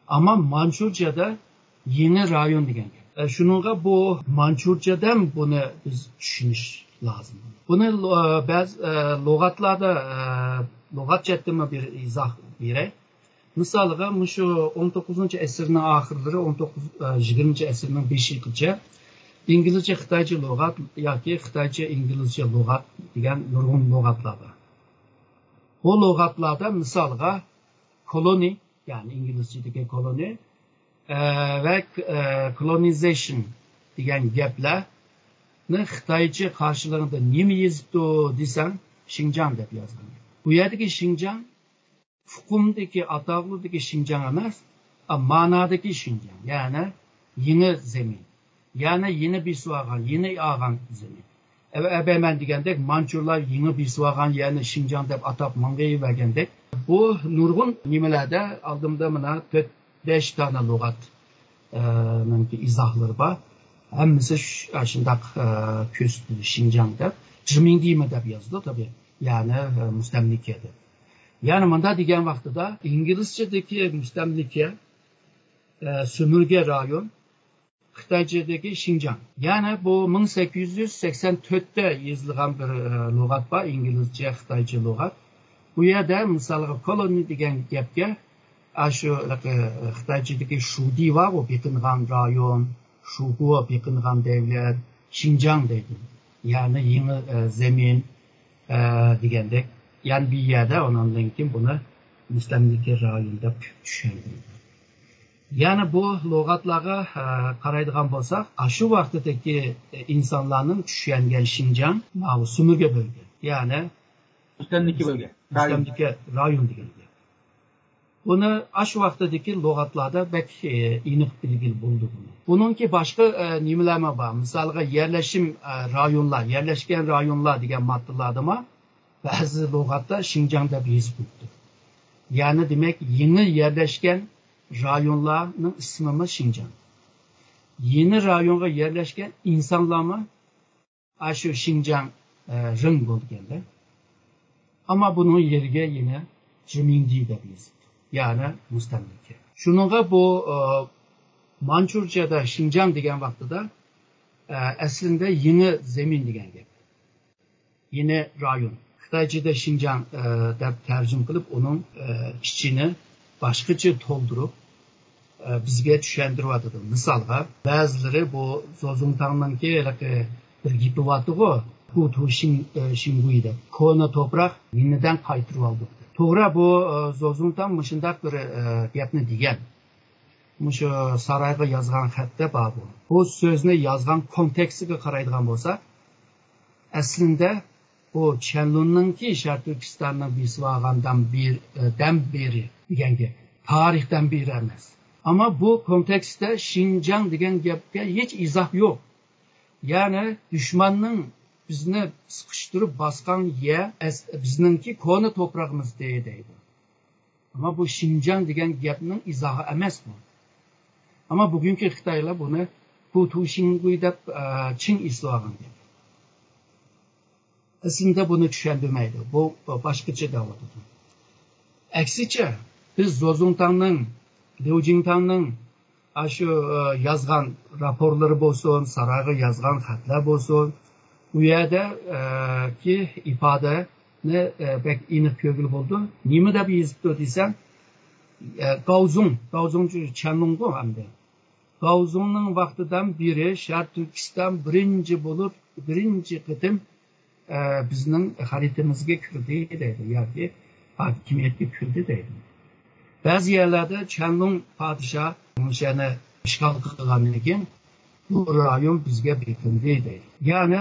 Ama Manchurchada yeni rayon degan gap. Shuningga bu Manchurchadan buni biz tushunish lazım. Buni ba'zi lug'atlarda lug'at chetdimi bir izoh beray. Misalga shu 19-asrning oxirlari 20 asrning 5-yilgacha İngilizce Xitoycha lug'at yoki Xitoycha İngilizce lug'at degan nurg'un lug'atlar bor. Bu lug'atlarda misolga koloni, ya'ni İngilizchedagi koloni va colonization degan gaplarni Xitoycha qarshiligida nima yozibdi desam, Şinjan deb yozgan. Bu yerdagi Şinjan fuqumdagi atoqlidagi Şinjan emas, ma'nodagi Şinjan, ya'ni yeni zemin. Yani yeni bir suagan, yeni ağan zemin. Ben degandek Manchurlar yeni bir suagan, yani Şinjan deb atap mangayı vergendek. Bu nurgun nimelerde aldığımda bana 4-5 tane lug'at izahları var. Hemmisi şundak köstü Şinjan deb. Zimindi mi deb yazdı tabi. Yani müstemlike deb. Yani manda degen vaqtida İngilizcedeki müstemlike sömürge rayon Xitoychadagi Şinjan. Yani bu 1884'te yazılgan bir lug'at var, İngilizce, Xitoycha lug'at. Bu yerda misalga koloni degan gapga shu Xitoychadagi Shudi var, o beqingan rayon, Shugu beqingan davlat, Şinjan deydi. Yani yeni zemin degandek. Yani bir yerda ondan keyin buni mustamlika rayon deb tushunadi. Yani bu lug'atlarga qaraydigan bo'lsak, shu vaqtdagi insonlarning tushungan Şinjan sömürge bölge. Yani mustamlika bölge. Mustamlika rayon degan. Buni shu vaqtdagi lug'atlarda bek aniq bilgil bo'ldi buni. Buningki boshqa nimalar bor? Misalga yerleşim rayonlar, yerleşken rayonlar degan matnlardami ba'zi lug'atda Şinjan deb yozib o'tdi. Yani demek yeni yerleşken rayonlarning ismi Şinjan. Yeni rayonga yerleşken insanlarmi shu Şinjan ring bo'lganda. Ama bunun yeriga yine Zimindi deb yozildi. Yani mustamlika. Shuningga bu Manchurchada Şinjan degan vaqtida aslında yeni zemin degan gap. Yeni rayon. Xitoychada Şinjan deb tarjim qilib, onun ichini başqacha to'ldirib bizga tushuntiryapti. Misolga ba'zilari bu Zozungtangninki bir gapi bor-ku, bu Shinguyda ko'na to'proq yeniden qaytirib oldi. To'g'ri, bu Zozungtang shunday bir gapni degan. Shu saroyga yozgan xatda bor bu. Bu so'zni yozgan kontekstiga qaraydigan bo'lsak, aslida bu Chenlunninki Sharq Turkistonning bisvagandan beri degan gap. Tarixdan beri emas. Ama bu kontekstda Şinjan degan gapga hech izoh yo'q. Yani düşmanning bizni sıkıştırıp baskan yer bizningki konu toprağımız deydi. Ama bu Şinjan degan gapning izohi emas bu. Ama bugünkü Xitoylar buni Putu Xingui deb chin islagan gap. Aslında bunu tushundirmaydi. Bu boshqacha davlat. Aksicha biz Zozongtangning, Liu Jingtangning shu yozgan raporlari bo'lsin, sarayga yozgan xatlar bo'lsin, u yerdagi ifodani bek aniq ko'rgil bo'ldi. Nima deb yozibdi desam, Gaozong Chanlong'u hamda. Gaozongning vaqtidan beri Sharq Turkiston birinchi qitim bizning xaritamizga kirdi deydi, yoki hokimiyatga kirdi deydi. Ba'zi yerlarda Chanlong podshoh o'shani ishg'ol qilgandan keyin bu rayon bizga bekindi deydi. Ya'ni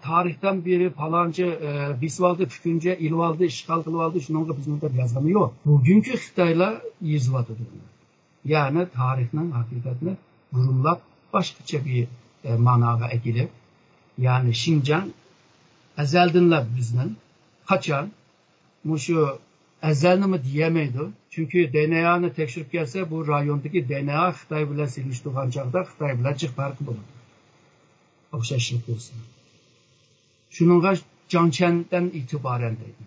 tarixdan beri falonchi bisvaldi, tukuncha ilvaldi, ishg'ol qilvaldi, shunga bizning deb yozgani yo'q. Bugünkü Xitoylar yozyapti. Ya'ni tarixning haqiqatini burunlab boshqacha bir ma'noga egilib, ya'ni Xinjiang azaldanlar bizning qachon mushu azalnimi deyamaydi. Çünkü DNA'ni tekshirib kelsa, bu rayondagi DNA Xitoy bilan selishtirgan chaqda Xitoy bilan jiq farqi bo'ladi. O'xshashlik bo'lsin. Shuningga Jiangchendan itiboran deydi.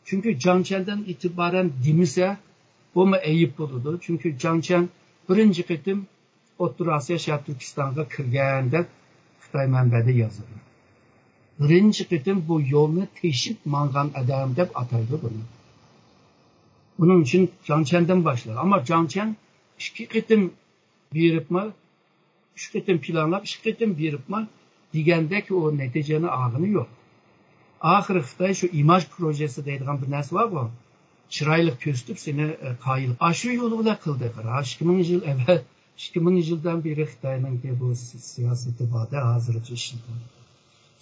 Çünkü Jiangchendan itiboran demisa, bu mu ayıp bo'ladi. Çünkü Jiangchen birinchi qitim O'rta Osiyo Sharq Turkistonga kirgan deb Xitoy manbada yozilgan. Birinchi qitim bu yo'lni teshib mangan adam deb ataydi buni. Bunun için Jiangchen'den başlar. Ama Jiangchen 2 qitim beribmi, 3 qitim planlab, 2 qitim beribmi degandek o neticeni ağını yok. Ahir Xitoy şu imaj projesi deydigan bir narsa var bu. Chiroyli ko'rsatib seni qoyil. Shu yo'li bilan qildi. 2000 yil evvel, 2000 yildan beri Xitoyning bu siyosati borda hozircha ishlaydi.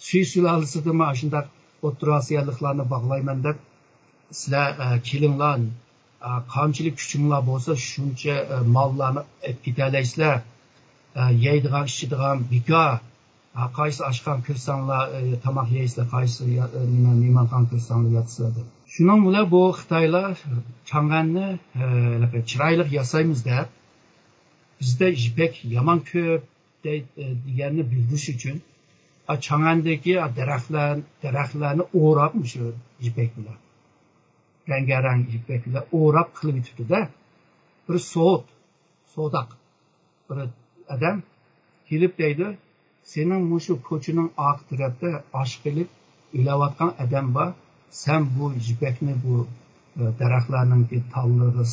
Shu sulolasidan mana shunday O'rta Osiyoliklarni bog'layman deb sizlar kelinglar, qanchalik kuchinglar bo'lsa shuncha mollarni ketalaysizlar, yeydigan ichadigan bekor, qaysi oshxon kirsanglar tomoq yeysizlar, qaysi mehmonxona kirsanglar yotsizlar deb. Shuning bilan bu Xitoylar chang'anni chiroyli yasaymiz deb bizda ipek yomon ko'p deganni bildirish uchun chang'andagi daraxtlarni o'rab shu ipek bilan rengarang ipeklar o'rab qilib yutibdi-da. Bir so'doq bir odam kelib deydi, sening mushu ko'chining oq tarafda osh qilib o'layotgan odam bor, sen bu ipekni bu daraxtlarning tallari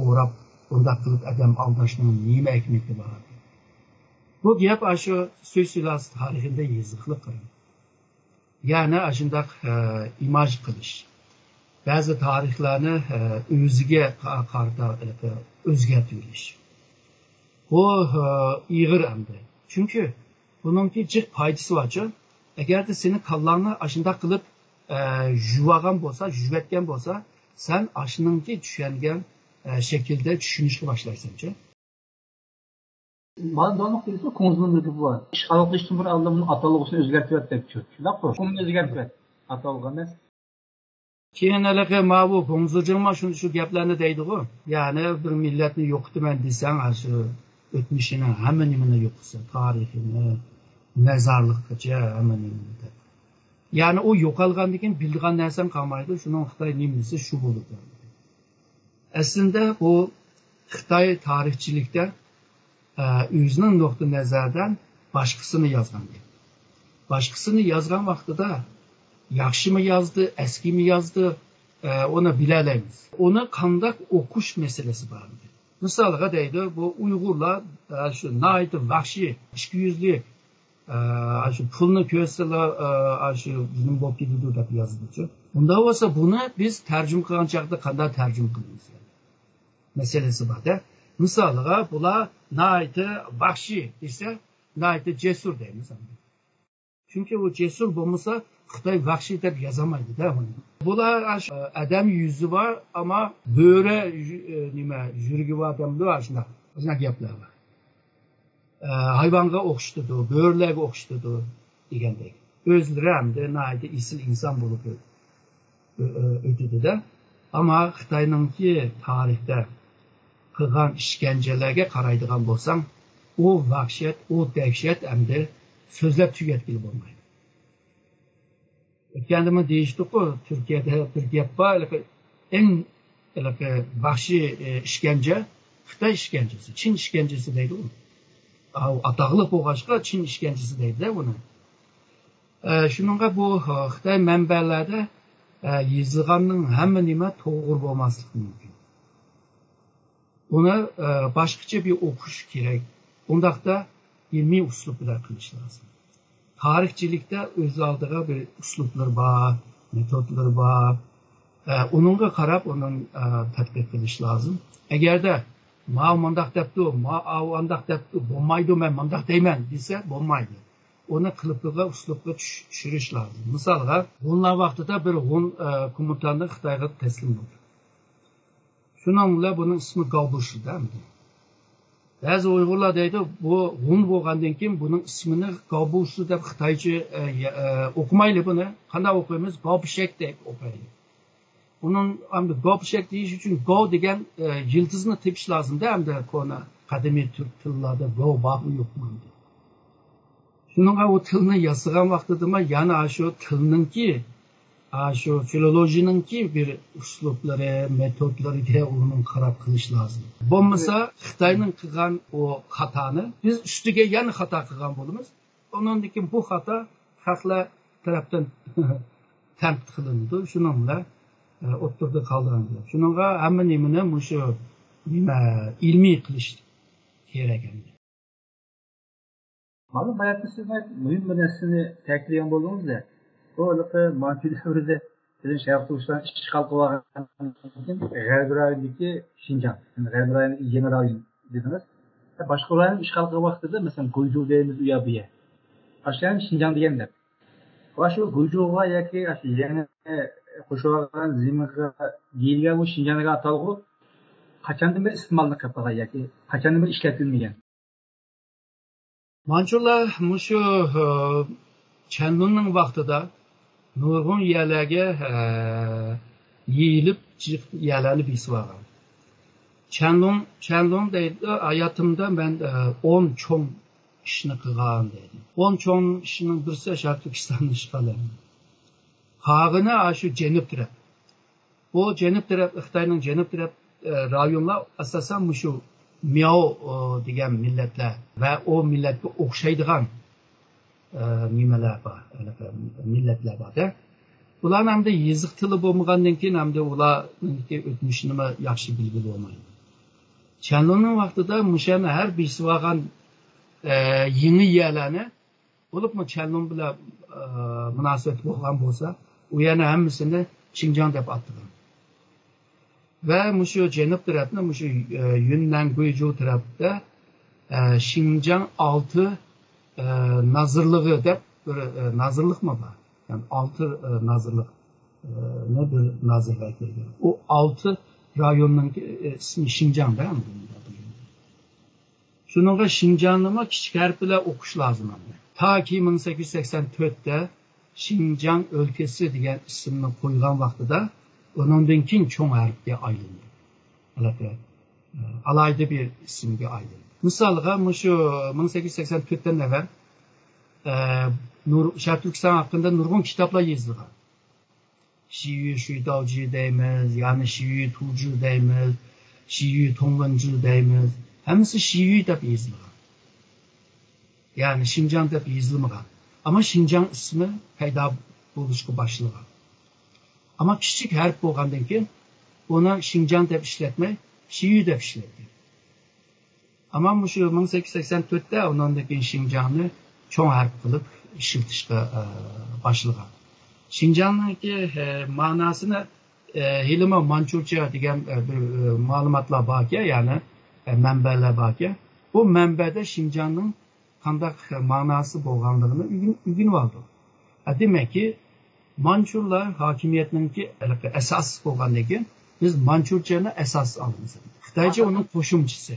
o'rab bunday qilib odam aldashning nima hikmati bor? Bu gap shu so'zlar tarixida yozilib qolgan. Ya'ni shunday imaj qilish. Bazı tarixlarni o'ziga qarata o'zgartirish. Bu ig'ir hamda. Chunki buningki jiq foydasi bor. Agarda seni kallangni ashunday qilib yuvagan bo'lsa, sen ashuningki tushungan shaklda tushunishga boshlaysan-chi. Bana damak gelirse konuşmanın bir bu var. İşgalıklı için bir aldığımın atalıgısını özgertivet dep çok. Şundak bu. Bunu özgertivet. Atalıgan nes. Keyin alaqi bu Pongzujingma shu gaplarni deydi-ku. Ya'ni bir millatni yo'qitaman desang, shu o'tmishini hamma nimani yo'qsa, tarixini, nazarliqgacha hamma nimani. Ya'ni u yo'qolgandan keyin bilgan narsam qolmaydi. Shuning Xitoy nimasi shu bo'ladi. Aslida bu Xitoy tarixchilikda o'zining nuqtai nazaridan boshqasini yozgan. Boshqasini yozgan vaqtida yaxshimi yozdi, eskimi yozdi, onu bilemeyiz. Onu qanday o'qish masalasi bor. Misolga deydi, bu Uyg'urlar shu nayt vahshiy, ichki yuzlik, shu pulni ko'rsalar, shu nima bo'lib ketdi deb yozdi-chi. Bunda bo'lsa buni biz tarjima qilgan chaqda qanday tarjima qilamiz? Masalasi bor-da. Misolga bular nayt vahshiy desa, nayt cesur deymiz. Çünkü o cesur bo'lmasa Xitoy vahshiy deb yozamaydi-da. Bular adam yuzi var ama bo'ri yuragi var demlar shunday gaplar bor. Hayvonga o'xshatadi, bo'rilarga o'xshatadi degandek. özleri hem de nayda isil insan bulup ötüdü de. Ama Xitay'nınki tarihte kılgan işkencelerge karaydıgan bolsang, o vahşet, o dehşet hem de sözler tügetkili olmaydı. Kendime değiştik o Türkiye'de bir gap var. En vahşi işkence Xitay işkencesi, Çin işkencesi deydi o. Ataqlı boğaçqa Çin işkencesi deydi de bunu. Şununla bu Xitay mənbəlerde yazılğanın həmmə nima toğru olmaslığı mümkün. Onu başqaça bir okuş gerek. Ondaqda ilmi uslublar qilish lazım. Tarihçilikte öz aldığı bir uslublar var, metodlar var. Onunla qarab onun tətbiq qilish lazım. Eğer de ma mandaq depdi, ma avandaq depdi, bolmaydı men mandaq deymen dese bolmaydı. Onu kılıplığa, uslubga tushirish lazım. Misalga, bunlar vaqtida bir Hun komutanı Xitayga teslim bo'ldi. Shundan bilan bunun ismi Gaobushi deydi. Bazı Uyg'urlar deydi, bu Hun bo'lgandan keyin bunun ismini Gaobushi deb Xitoycha o'qimayli buni. Qanday o'qiymiz? Gaobushek deb o'qiydi. Bunun hamda Gaobushek deyish uchun Go degan yildizni tepish lazımda hamda kona qadimiy Türk tillarida Go bormi yo'qmi? Şununla o tilni yasıgan vaqtida yana şu tilninki, şu filolojininki bir uslubları, metodlariga onun qarab qilish lazım. Bo'lmasa Xitoyning qilgan o xatoni biz ustiga yana xato qilgan bo'lamiz. Ondan keyin bu xato xalqlar tarafdan tanqid qilindi. Shundan bilan o'ttirda qoldiran. Shunga hamma nimani shu ilmiy qilish kerak endi. Malum hayatta siz mühim bir nesini tekleyen buldunuz da, o Mançur devrinde bizim Şarkı Türkistan işgal kılan G'arbiy rayondaki Şinjan, yani G'arbiy rayonun yeni rayon dediniz. Başka rayonun işgal kılan vaxtida mesela Guyju deyimiz uyabiye. Aşağıdan Şinjan degenler. Şu Guyjuga yoki yeni qo'shilgan ziminga deyilgan bu Şinjanga atalg'u qachondan beri iste'molni qilib yoki qachondan beri ishlatilmagan. Manchurlar şu Chandunning vaqtida nurg'un yerlarga yeyilib yerlarni besib olgan. Chandun deydi, hayatımda ben 10 cho'ng ishni qilgan deydi. 10 cho'ng ishning birisi Sharq Turkistonning ishg'oli. Qolgani shu janub taraf. Bu janub taraf, Xitoyning janub taraf rayonlar asosan shu Miao degan millatlar ve o millatga o'xshaydigan nimalar bor, millatlar bor. Ular hamda yeziq tili bo'lmagandan keyin hamda ularning o'tmishini yaxshi bilib olmaydi. Chandunning vaqtida mushani har besib olgan yeni yerlarni bo'libmi Chandun bilan munosabat bo'lgan bo'lsa, u yana hammasini Xinjiang deb atgan. Ve şu cenub tarafında, şu Yunnan, Guizhou tarafında Xinjiang altı nazırlığı da bir nazırlık mı var? Yani altı nazırlık ne bir nazırlık veriyor? O altı rayonun ismi Xinjiang değil mi? Şununla Xinjiang'ıma küçük harfle okuş lazım. Ta ki 1884'te Xinjiang ülkesi diye isimini koyulan vaxtıda ondan keyin cho'ng harfga aylandi. Alayda bir ismga aylandi. Misalga shu 1884dan avval Sharq Turkiston haqida nurg'un kitoblar yozilgan. Shiyu Shuidaoji deymiz, yani Shiyu Tuju deymiz, Shiyu Tongwenju deymiz. Hammasi Shiyu deb yozilgan. Yani Xinjiang deb yozilmagan. Ama Xinjiang ismi paydo bo'lishga boshlagan. Ama küçük harf bo'lgandan keyin ona Xinjiang deb ishlatmay, Shiyu deb ishlatdi. Ama shu 1884'da ondan keyin Xinjiangni cho'ng harf qilib ishlatishga boshlagan. Xinjiangning ma'nosini hilma Manchurcha degan bir ma'lumotlar borki, ya'ni manbalar borki, bu manbada Xinjiangning qanday ma'nosi bo'lganligini o'rganib oldi. Demak ki Manchurlar hakimiyetininki esas bo'lgandan keyin biz Manchurchani esas alamiz. Xitoycha onun qo'shimchisi.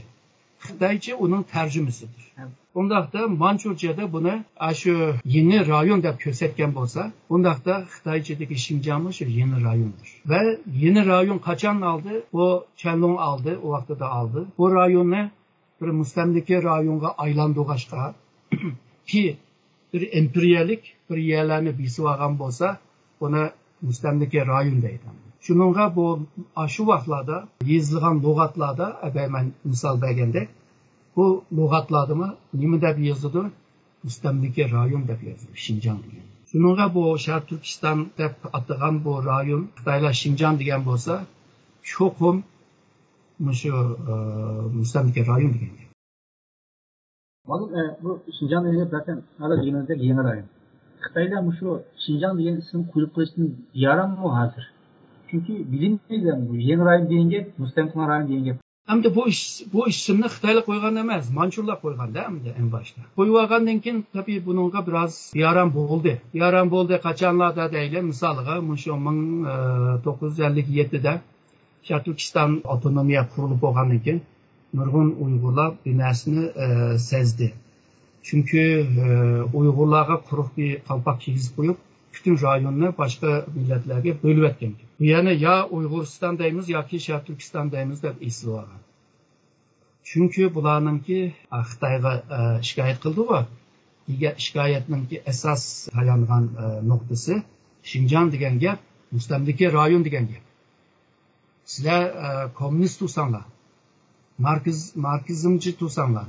Xitoycha uning tarjimasidir. Evet. Bundaqda Manchurchada buni shu yeni rayon deb ko'rsatgan bo'lsa, bundaqda Xitoychadagi Xinjiang shu yeni rayondir. Va yeni rayon qachon oldi? Bu Qianlong oldi, o vaqtida oldi. Bu rayonni bir mustamlika rayonga aylantirishga ki bir imperialik bir yerlarni besib olgan bo'lsa, buni mustamlika rayon deydi. Shuningga bu shu vaqtlarda yozilgan lug'atlarda, men misol bergandek, bu lug'atlardami nima deb yozildi? Mustamlika rayon deb yozildi, Xinjiang degan. Shuningga bu Sharq Turkiston deb atagan bu rayon, Xitoylar Xinjiang degan bo'lsa, cho'qim shu mustamlika rayon degan. Bu Xinjiang degan zaten hala dünyada yeni rayon. Xitoylar şu Xinjiang degan ism qo'yib qo'yishni yaramı hazır. Çünkü bilinmeydi bu yeni rayon degan gap, mustamlika rayon degan gap. Hamda bu ismni Xitoylar qo'ygan emas, Manchurlar qo'yganda hamda en boshda. Qo'yib olgandan keyin tabii buningga biroz yaram bo'ldi. Yaram bo'ldi qachonlarda deyli, misoliga shu 1957 da Sharq Turkiston avtonomiya qurilib bo'lgandan keyin nurg'un Uyg'urlar bu narsani sezdi. Çünkü Uyg'urlarga quruq bir qalpoq kiygizib qo'yib, bütün rayonni boshqa millatlarga bo'lib o'tgan. Bu yana ya Uyg'uriston deymiz yoki Sharq Turkiston deymiz deb eslab olgan. Chunki bularningki Xitoyga shikoyat qildi-ku. Shikoyatningki asos tayangan nuqtasi Xinjiang degan gap, mustamlika rayon degan gap. Sizlar kommunist bo'lsanglar, marksizmchi bo'lsanglar,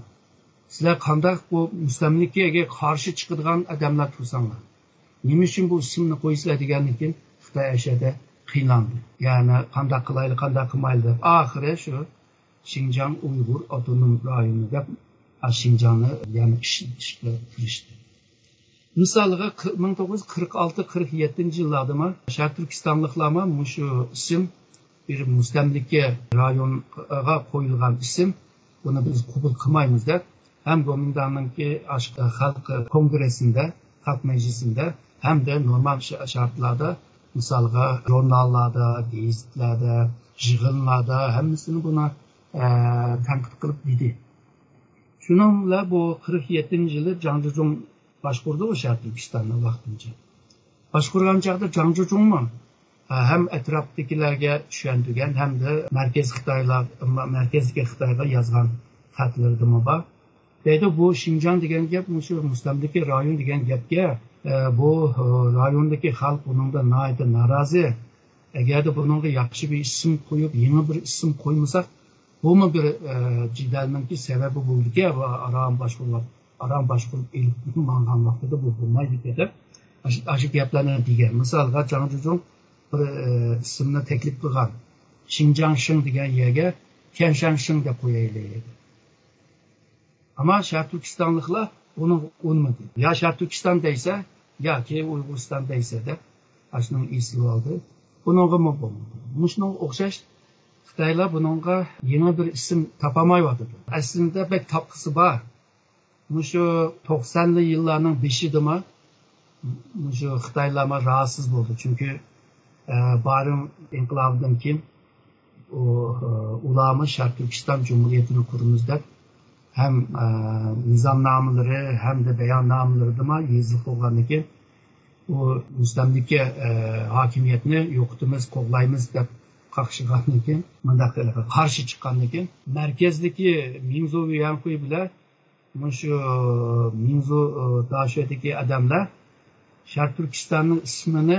sizlar qanday bu mustamlikaga qarshi chiqadigan odamlar bo'lsanglar, nima uchun bu ismni qo'ysizlar degandan keyin Xitoy ashada qiynaldi. Ya'ni qanday qilayli, qanday qilmayli deb oxiri shu Xinjiang Uyg'ur avtonom rayoni deb Xinjiangni yana ishga kirishdi. Misoliga 1946-47 yillarda Sharq Turkistonliklarga shu ism bir mustamlika rayonga qo'yilgan ism, buni biz qabul qilmaymiz deb hem Gomindan'ınki Xalq Kongresi'nde, Xalq Meclisi'nde hem de normal şartlarda, misalga jurnallarda, gazetlerde, yığınlarda hemsini buna tanqid qilib dedi. Shuningla bu 47 yılı Zhang Zhizhong boshqurdi o Sharq Turkistonni vaqtincha. Boshqurgan chaqda Zhang Zhizhongmi hem atrofdagilarga tushuntirgan hem de markazdagi Xitoyga yozgan xatlarida bor. Deydi bu Xinjiang degan gap, shu mustamlika rayon degan gapga bu rayondagi xalq buningda nihoyatda norozi. Agarda buningga yaxshi bir ism qo'yib, yangi bir ism qo'ymasak, bumi bir jidalninki sababi bo'ldiki va aram boshqurib elib mangan vaqtida bu bo'lmaydi deb shu gaplarni degan. Misolga Zhang Zhizhong bir ismni taklif qilgan. Xinjiang Shing degan yerga Tianshan Shing deb qo'yaylik. Ama Sharq Turkistonliklar onu olmadı. Ya Sharq Turkiston deyse, yoki Uyg'uriston deyse deb ashuni eslab oldi. Buningga bo'lmadi. Shunga o'xshash Xitoylar buningga yangi bir ism topolmayapti. Aslida bek topqisi bor. Shu 90'lı yillarning beshidimi shu Xitoylar rahatsız bo'ldi. Chunki Barim inqilobidan keyin ularni Sharq Turkiston Cumhuriyetini quramiz deb hem nizamnameleri hem de beyannameleri de yazılı olgandan keyin o mustamlika hakimiyetini yo'qotimiz, qo'llaymiz deb qaqshigandan keyin, bunday qarshi chiqqandan keyin markazdagi Minzovi Yanquy bilan shu Minzo dashadagi odamlar Sharq Turkistonning ismini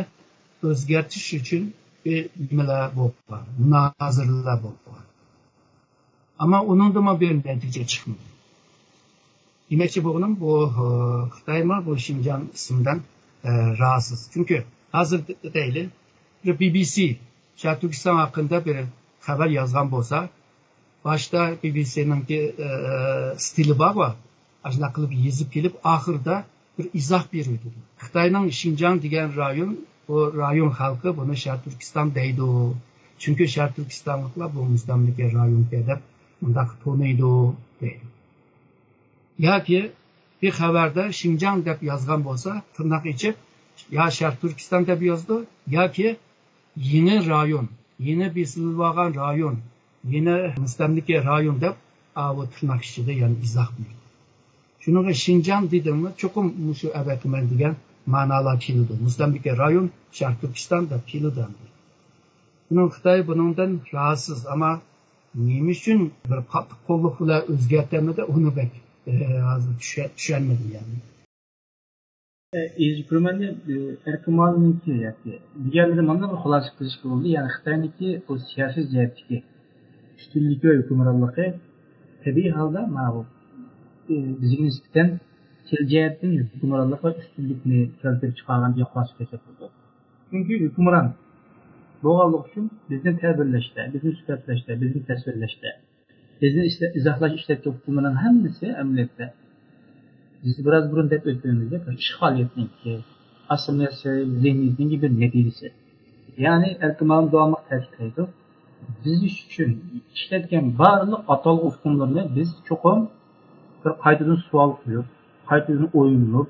o'zgartirish uchun nimalar bo'lgan, munozaralar bo'lgan. Ama onun da bir netice çıkmadı. Demek bu Xitayma bu Xinjiang isminden rahatsız. Çünkü hazır değil. BBC Sharq Turkiston hakkında bir haber yazgan olsa, başta BBC'nin stili var. Aşağı kılıp yazıp gelip ahırda bir izah veriyordu. Xitayning Xinjiang degan rayon, bu rayon halkı bunu Sharq Turkiston deydi. Çünkü Sharq Turkistonliklar bu mustamlika rayon deb bundaq to'naydi deydi. Yoki bir xabarda Xinjiang deb yozgan bo'lsa, tirnoq ichib ya Sharq Turkiston deb yozdi, yoki yeni rayon, yeni besilib olgan rayon, yeni mustamlika rayon deb o tırnak içinde yani izah buyurdu. Şunun Şincan dedim çokum şu evvelkimen diyen manalar kilidi. Muzambike rayon, Şark Türkistan'da kiliden. Bunun Xitay bunundan rahatsız ama neymiş için bir katı kollukla özgertemede onu pek düşünmedim yani. İzgürmende erkemalınki yani diğerleri manda bir xulasa qilish oldu. Yani Xitoyniki o siyasi cihetdeki üstünlüğü hükümranlığı tabii halda mana bu bizga nisbatan kelajakdan hukmronlikqa ustunlikni keltirib chiqargan deb hisoblasak bo'ladi. Chunki hukmron bo'lganlik uchun bizni ta'birlashda, bizni sifatlashda, bizni tasvirlashda, bizni izohlash ishlatgan hukmron hammasi amaliyotda biz biraz burun deb o'tganimizda ishg'oliyatniki, assimilyatsiya zihniyatning bir natijasi. Ya'ni erkimal davomli ta'kidlaydi. Biz uchun ishlatgan barliq atalg'i hukmlarni biz cho'qim bir qaytadan savol qo'yib, qaytadan o'yinlab,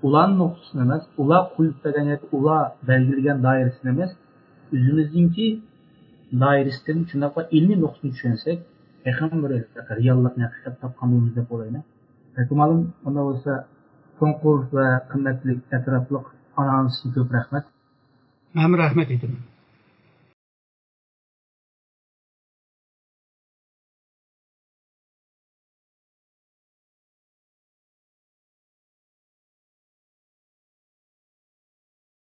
ular nuqtasini emas, ular qo'yib bergan yoki ular belgilagan doirasini emas, o'zimizningki doirasidan shunday ilmiy nuqtasini tushunsak, yaqin bir reallikni haqiqat topgan bo'lamiz deb o'ylayman. Malum onda bo'lsa konqurs va qimmatli atrofliq anonsga ko'p rahmat. Men rahmat aytaman.